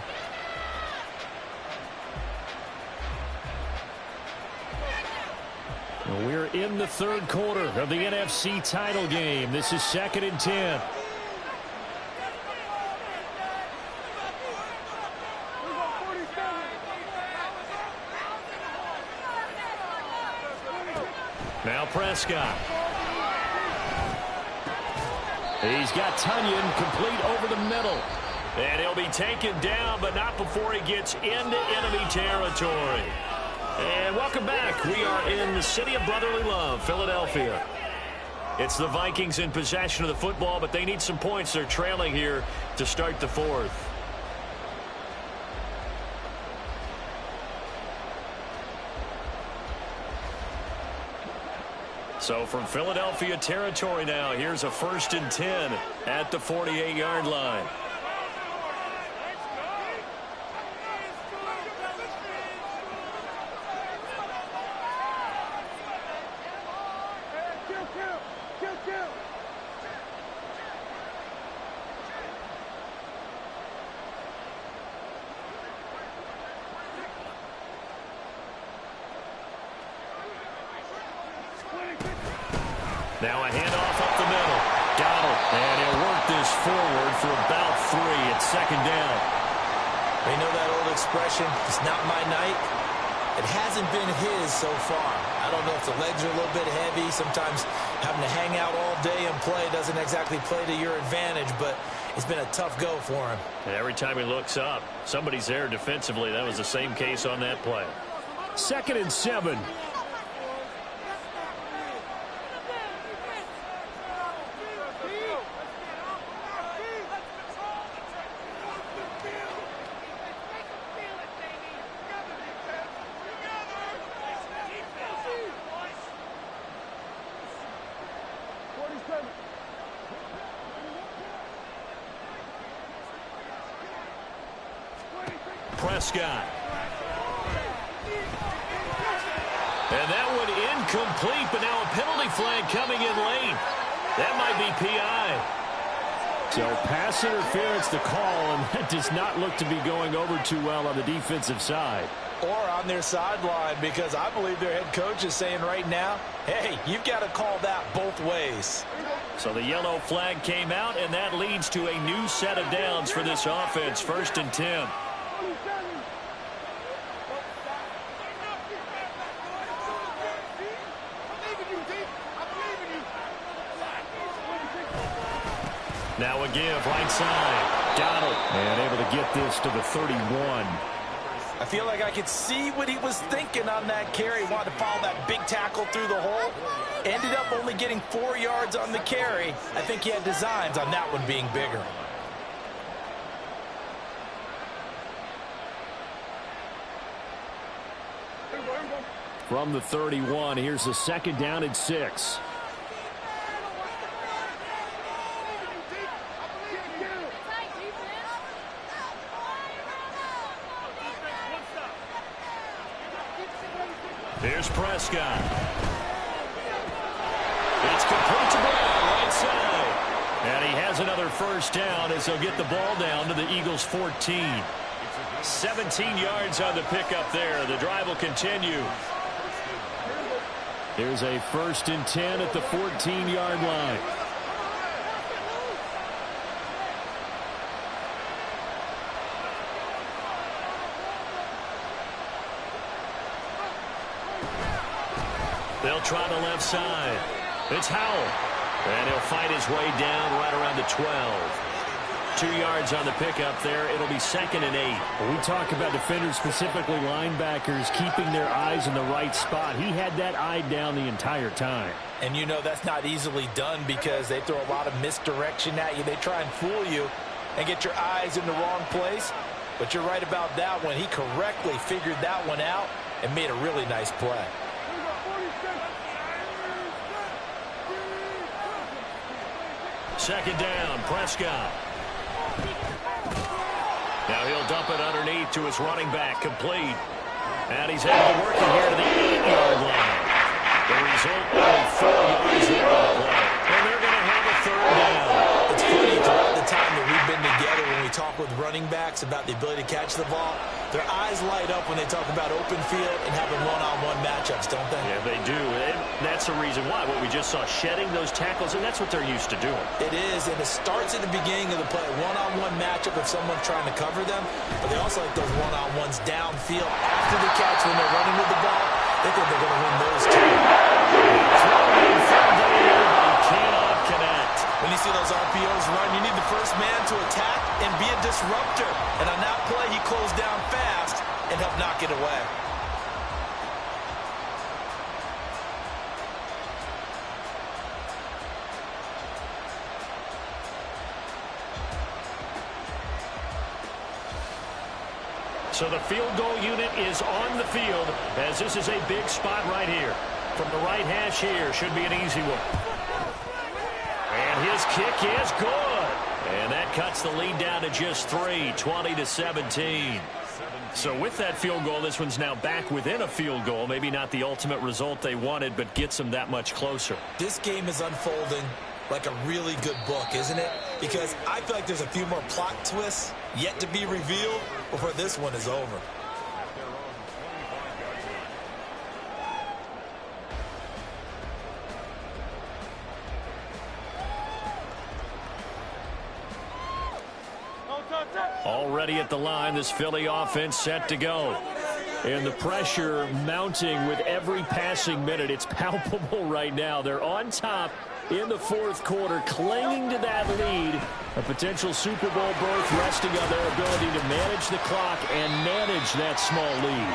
We're in the third quarter of the NFC title game. This is 2nd and 10. Now Prescott. He's got Tunyon complete over the middle. And he'll be taken down, but not before he gets into enemy territory. And welcome back. We are in the city of brotherly love, Philadelphia. It's the Vikings in possession of the football, but they need some points. They're trailing here to start the fourth. So from Philadelphia territory now, here's a 1st and 10 at the 48-yard line. Now a handoff up the middle. Donald, and he'll work this forward for about 3 at 2nd down. They know that old expression, it's not my night. It hasn't been his so far. I don't know if the legs are a little bit heavy. Sometimes having to hang out all day and play doesn't exactly play to your advantage, but it's been a tough go for him. And every time he looks up, somebody's there defensively. That was the same case on that play. 2nd and 7. Prescott. And that one incomplete, but now a penalty flag coming in late. That might be PI. So pass interference the call, and that does not look to be going over too well on the defensive side. Or on their sideline, because I believe their head coach is saying right now, hey, you've got to call that both ways. So the yellow flag came out, and that leads to a new set of downs for this offense. 1st and 10. Now a give, right side. Donald, and able to get this to the 31. I feel like I could see what he was thinking on that carry. Wanted to follow that big tackle through the hole. Ended up only getting 4 yards on the carry. I think he had designs on that one being bigger. From the 31, here's a 2nd down and 6. Here's Prescott. It's complete to Brown, right side. And he has another 1st down as he'll get the ball down to the Eagles' 14. 17 yards on the pickup there. The drive will continue. There's a 1st and 10 at the 14-yard line. They'll try the left side. It's Howell. And he'll fight his way down right around the 12. 2 yards on the pickup there. It'll be 2nd and 8. When we talk about defenders, specifically linebackers, keeping their eyes in the right spot. He had that eye down the entire time. And you know that's not easily done because they throw a lot of misdirection at you. They try and fool you and get your eyes in the wrong place. But you're right about that one. He correctly figured that one out and made a really nice play. Second down, Prescott. Now he'll dump it underneath to his running back, complete. And he's able to work it here to the 8-yard line. The result, only 4 yards there on the play. And they're going to have a 3rd down. It's funny, throughout the time that we've been together, when we talk with running backs about the ability to catch the ball, their eyes light up when they talk about open field and having one-on-one matchups, don't they? Yeah, they do. And that's the reason why. What we just saw, shedding those tackles, and that's what they're used to doing. It is, and it starts at the beginning of the play. One-on-one matchup if someone's trying to cover them, but they also like those one-on-ones downfield after the catch when they're running with the ball. They think they're going to win those too. Cannot connect. When you see those RPOs run, you need the first man to attack and be a disruptor. And on that play, he closed down fast and helped knock it away. So the field goal unit is on the field as this is a big spot right here. From the right hash here, should be an easy one. And his kick is good. And that cuts the lead down to just 3, 20-17. So with that field goal, this one's now back within a field goal. Maybe not the ultimate result they wanted, but gets them that much closer. This game is unfolding like a really good book, isn't it? Because I feel like there's a few more plot twists yet to be revealed before this one is over. Already at the line, this Philly offense set to go. And the pressure mounting with every passing minute. It's palpable right now. They're on top in the 4th quarter, clinging to that lead. A potential Super Bowl berth resting on their ability to manage the clock and manage that small lead.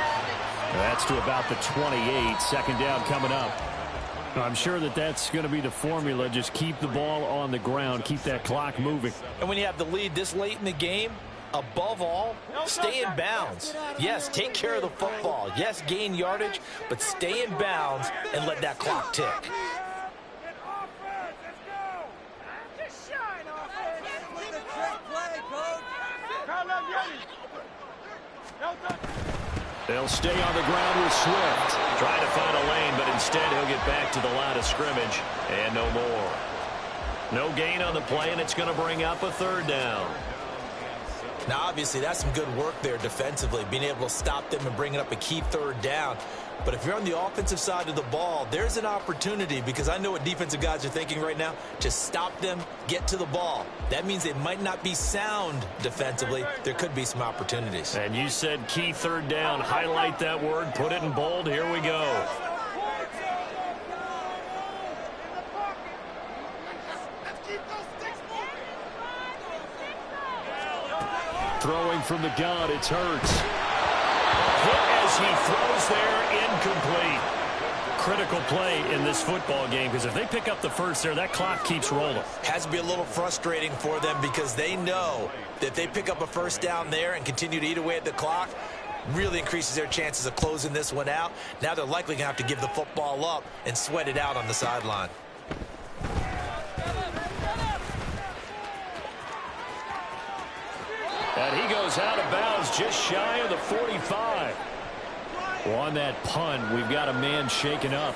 That's to about the 28. 2nd down coming up. I'm sure that's going to be the formula. Just keep the ball on the ground. Keep that clock moving. And when you have the lead this late in the game, above all, stay in bounds. Yes, take care of the football. Yes, gain yardage, but stay in bounds and let that clock tick. They'll stay on the ground with Swift. Trying to find a lane, but instead he'll get back to the line of scrimmage. And no more. No gain on the play, and it's going to bring up a 3rd down. Now, obviously, that's some good work there defensively, being able to stop them and bringing up a key 3rd down. But if you're on the offensive side of the ball, there's an opportunity, because I know what defensive guys are thinking right now, to stop them, get to the ball. That means they might not be sound defensively. There could be some opportunities. And you said key 3rd down. Highlight that word. Put it in bold. Here we go. Throwing from the gun, it's Hurts. Hit as he throws there, incomplete. Critical play in this football game, because if they pick up the first there, that clock keeps rolling. Has to be a little frustrating for them because they know that if they pick up a 1st down there and continue to eat away at the clock, Really increases their chances of closing this one out. Now they're likely going to have to give the football up and sweat it out on the sideline. And he goes out of bounds just shy of the 45. Well, on that punt, we've got a man shaken up.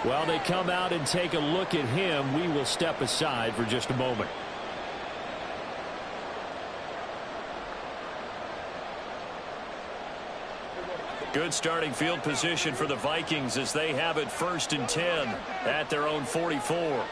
While they come out and take a look at him, we will step aside for just a moment. Good starting field position for the Vikings as they have it 1st and 10 at their own 44.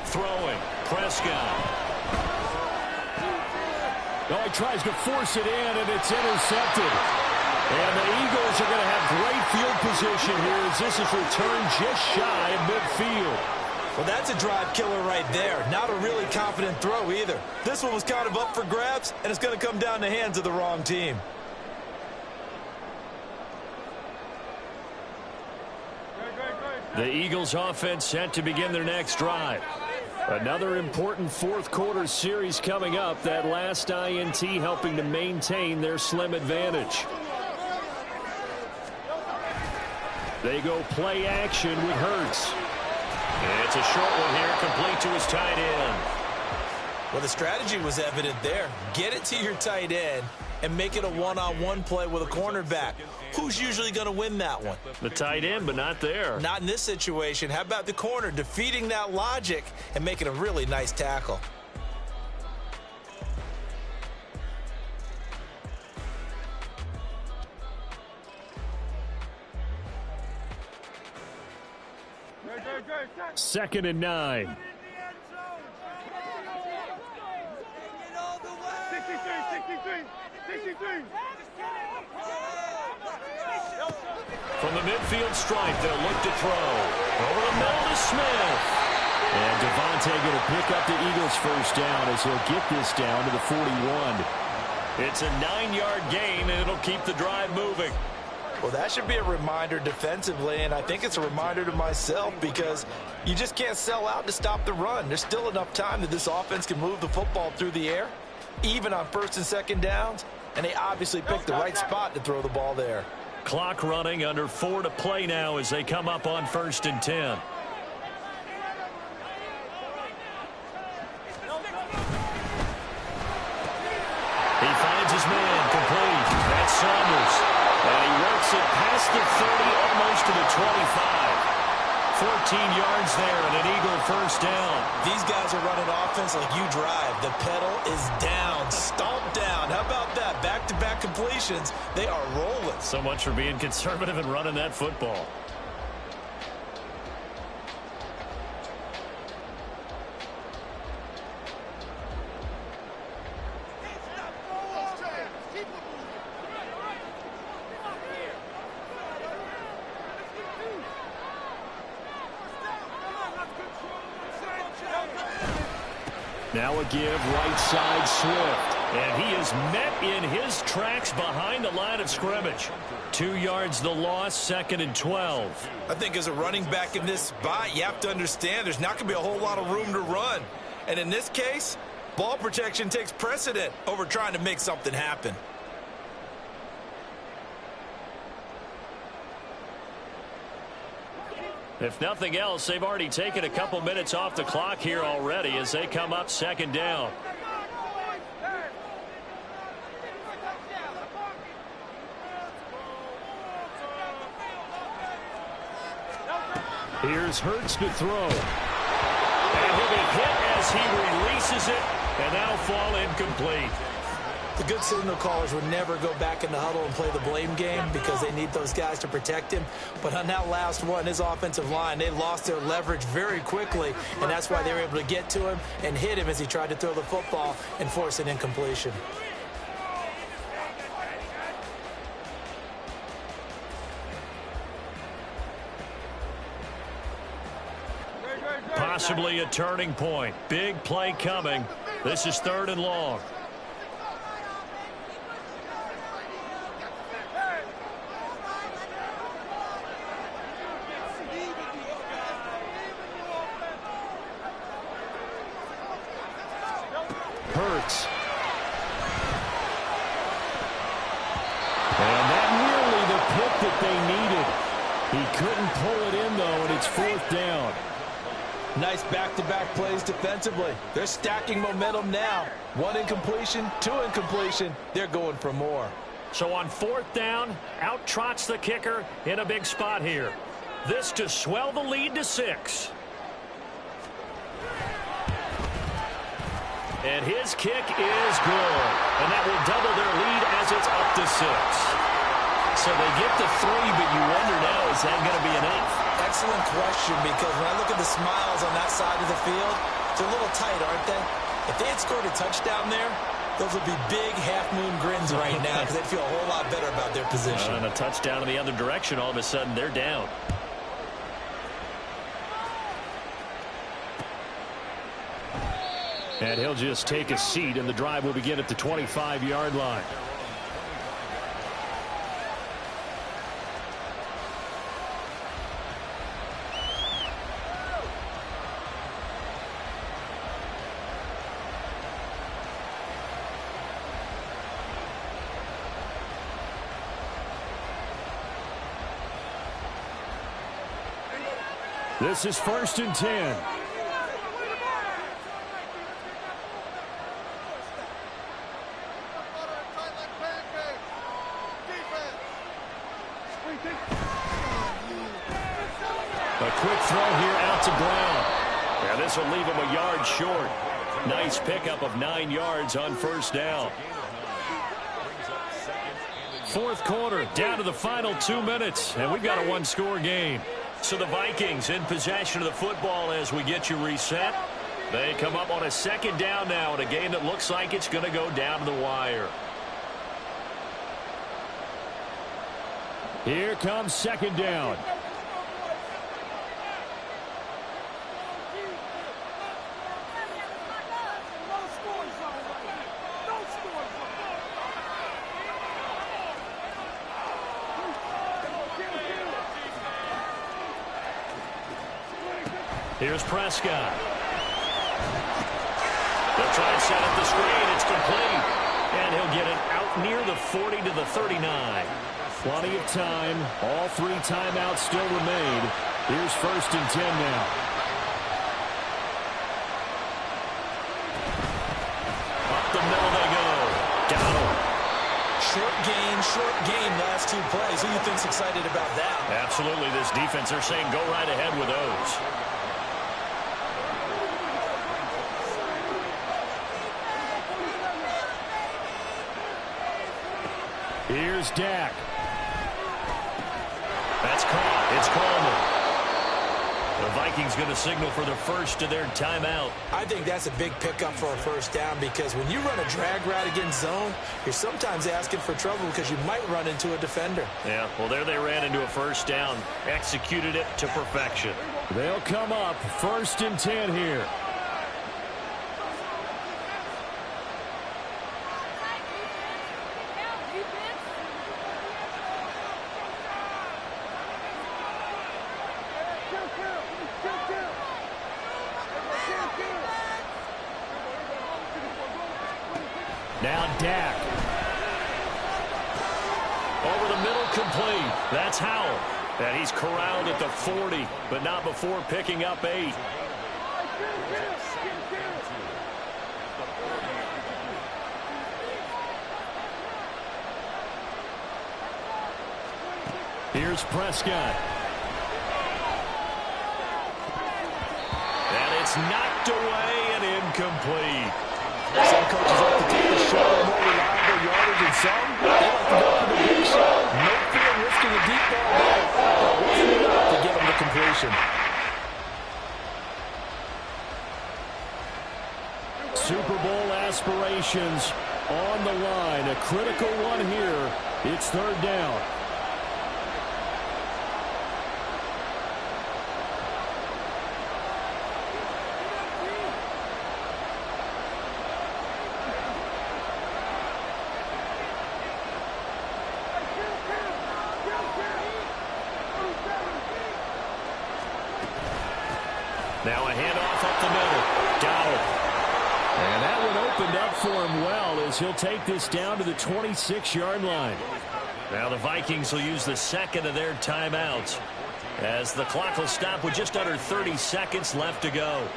Throwing, Prescott. Oh, he tries to force it in, and it's intercepted. And the Eagles are going to have great field position here as this is returned just shy of midfield. Well, that's a drive killer right there. Not a really confident throw either. This one was kind of up for grabs, and it's going to come down the hands of the wrong team. The Eagles offense set to begin their next drive. Another important fourth-quarter series coming up. That last INT helping to maintain their slim advantage. They go play action with Hurts. It's a short one here, complete to his tight end. Well, the strategy was evident there. Get it to your tight end and make it a one-on-one play with a cornerback. Who's usually going to win that one? The tight end, but not there. Not in this situation. How about the corner defeating that logic and making a really nice tackle? Second and 9. From the midfield stripe, they'll look to throw. Over the middle to Smith. And Devontae going to pick up the Eagles first down as he'll get this down to the 41. It's a 9-yard gain, and it'll keep the drive moving. Well, that should be a reminder defensively, and I think it's a reminder to myself because you just can't sell out to stop the run. There's still enough time that this offense can move the football through the air, even on 1st and 2nd downs, and they obviously picked the right spot to throw the ball there. Clock running, under 4 to play now as they come up on 1st and 10. He finds his man, complete. That's Saunders. And he works it past the 30, almost to the 25. 14 yards there and an Eagle first down. These guys are running offense like you drive. The pedal is down, stomped down. How about that? Back-to-back completions. They are rolling. So much for being conservative and running that football. Now a give, right side Swift. And he is met in his tracks behind the line of scrimmage. 2 yards the loss, 2nd and 12. I think as a running back in this spot, you have to understand there's not going to be a whole lot of room to run. And in this case, ball protection takes precedent over trying to make something happen. If nothing else, they've already taken a couple minutes off the clock here already as they come up 2nd down. Here's Hurts to throw. And he'll be hit as he releases it and now fall incomplete. The good signal callers would never go back in the huddle and play the blame game because they need those guys to protect him. But on that last one, his offensive line, they lost their leverage very quickly, and that's why they were able to get to him and hit him as he tried to throw the football and force an incompletion. Possibly a turning point. Big play coming. This is 3rd and long. 6. And that nearly the pick that they needed. He couldn't pull it in, though, and it's 4th down. Nice back-to-back plays defensively. They're stacking momentum now. 1 incompletion, 2 incompletion. They're going for more. So on 4th down, out trots the kicker in a big spot here. This to swell the lead to 6. And his kick is good. And that will double their lead as it's up to 6. So they get to 3, but you wonder now, is that going to be enough? Excellent question, because when I look at the smiles on that side of the field, they're a little tight, aren't they? If they had scored a touchdown there, those would be big half-moon grins right now because they'd feel a whole lot better about their position. And a touchdown in the other direction, all of a sudden they're down. And he'll just take a seat, and the drive will begin at the 25-yard line. This is 1st and 10. A quick throw here out to Brown. Yeah, this will leave him a yard short. Nice pickup of 9 yards on 1st down. 4th quarter, down to the final 2 minutes, and we've got a 1-score game. So the Vikings in possession of the football as we get you reset. They come up on a 2nd down now in a game that looks like it's going to go down to the wire. Here comes 2nd down. Here's Prescott. They'll try and set up the screen. It's complete. And he'll get it out near the 40 to the 39. Plenty of time. All 3 timeouts still remain. Here's 1st and 10 now. Up the middle they go. Donald. Short game, last 2 plays. Who do you think's excited about that? Absolutely. This defense, they're saying go right ahead with those. Here's Dak. That's caught. It's Coleman. The Vikings going to signal for the first of their timeout. I think that's a big pickup for a 1st down because when you run a drag route against zone, you're sometimes asking for trouble because you might run into a defender. Yeah, well, there they ran into a 1st down. Executed it to perfection. They'll come up 1st and 10 here. Now Dak. Over the middle, complete. That's Howell. And he's corralled at the 40, but not before picking up 8. Here's Prescott. And it's knocked away and incomplete. Some coaches like to take the short, more reliable yardage, and some they like to go for the big shot. No fear risking a deep ball there. That wasn't enough to get them the completion. Super Bowl aspirations on the line. A critical one here. It's 3rd down. Now a handoff up the middle. Donald. And that one opened up for him well as he'll take this down to the 26-yard line. Now the Vikings will use the second of their timeouts as the clock will stop with just under 30 seconds left to go.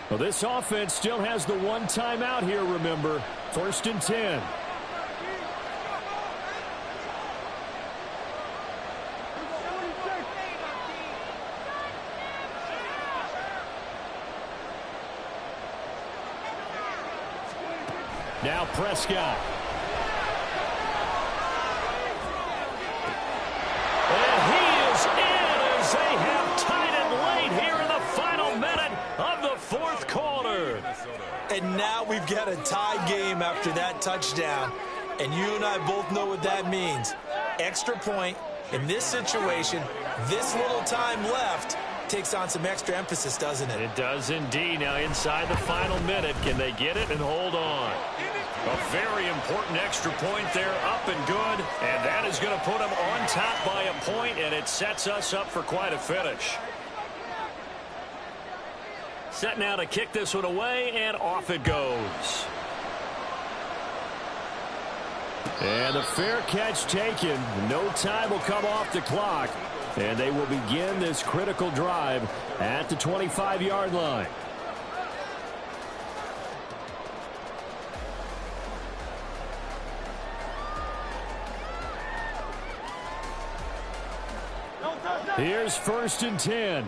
Well, this offense still has the one timeout here, remember. 1st and 10. Now Prescott. And he is in as they have tied it late here in the final minute of the 4th quarter. And now we've got a tie game after that touchdown. And you and I both know what that means. Extra point in this situation, this little time left, takes on some extra emphasis, doesn't it? It does indeed. Now inside the final minute, can they get it and hold on? A very important extra point there, up and good. And that is going to put them on top by a point, and it sets us up for quite a finish. Set now to kick this one away, and off it goes. And a fair catch taken. No time will come off the clock. And they will begin this critical drive at the 25-yard line. Here's 1st and 10.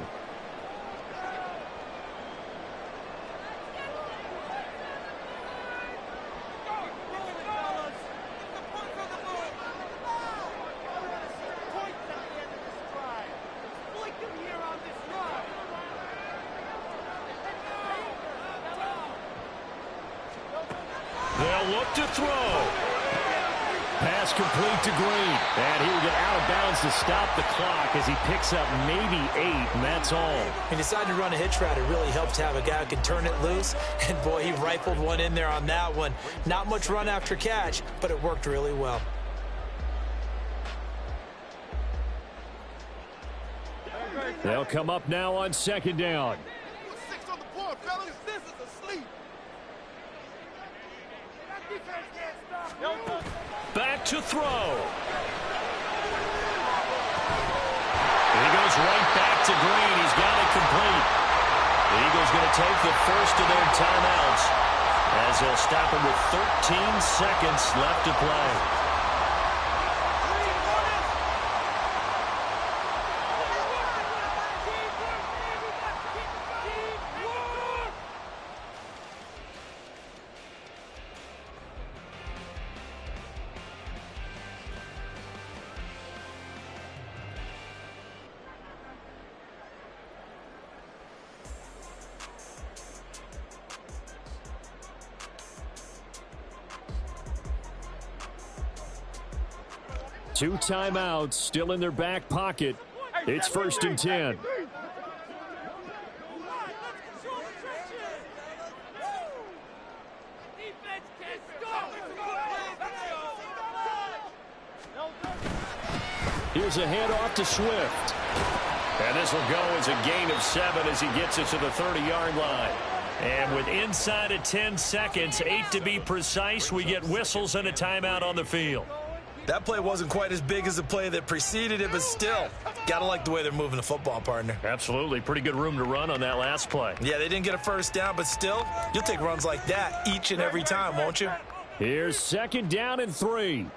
They'll look to throw. Pass complete to Green. And he will get out of bounds to stop the clock as he picks up maybe 8, and that's all. He decided to run a hitch route. It really helped to have a guy who can turn it loose. And, boy, he rifled one in there on that one. Not much run after catch, but it worked really well. They'll come up now on 2nd down. 6 on the board, fellas. This is asleep. Back to throw. He goes right back to Green. He's got it complete. The Eagles going to take the first of their timeouts as they'll stop him with 13 seconds left to play. Two timeouts still in their back pocket. It's 1st and 10. Here's a handoff to Swift. And this will go as a gain of 7 as he gets it to the 30-yard line. And with inside of 10 seconds, 8 to be precise, we get whistles and a timeout on the field. That play wasn't quite as big as the play that preceded it, but still, got to like the way they're moving the football, partner. Absolutely. Pretty good room to run on that last play. Yeah, they didn't get a first down, but still, you'll take runs like that each and every time, won't you? Here's 2nd down and 3.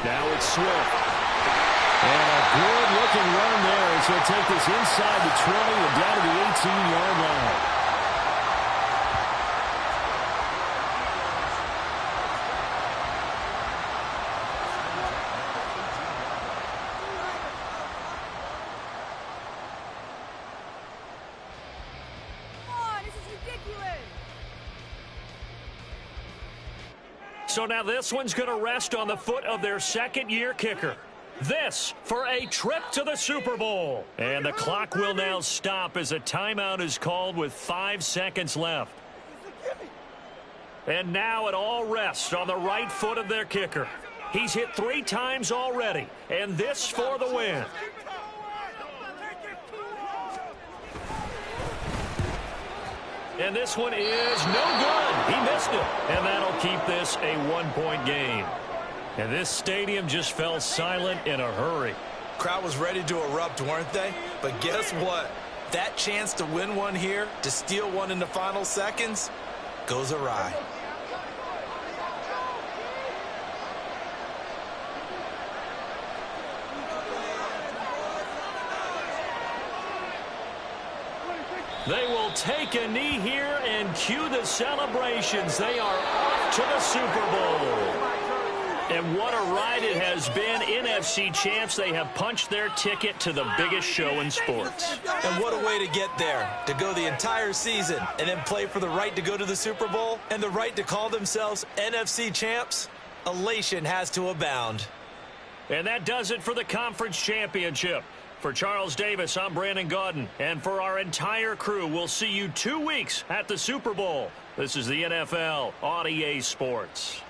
Now it's Swift. And a good-looking run there as he'll take this inside the 20 and down to the 18-yard line. So now this one's going to rest on the foot of their second-year kicker. This for a trip to the Super Bowl. And the clock will now stop as a timeout is called with 5 seconds left. And now it all rests on the right foot of their kicker. He's hit 3 times already, and this for the win. And this one is no good. He missed it, and that'll keep this a 1-point game. And this stadium just fell silent in a hurry. Crowd was ready to erupt, weren't they? But guess what? That chance to win one here, to steal one in the final seconds, goes awry. They will take a knee here and cue the celebrations. They are off to the Super Bowl. And what a ride it has been. NFC champs, they have punched their ticket to the biggest show in sports. And what a way to get there, to go the entire season and then play for the right to go to the Super Bowl and the right to call themselves NFC champs. Elation has to abound. And that does it for the conference championship. For Charles Davis, I'm Brandon Gaudin. And for our entire crew, we'll see you 2 weeks at the Super Bowl. This is the NFL on EA Sports.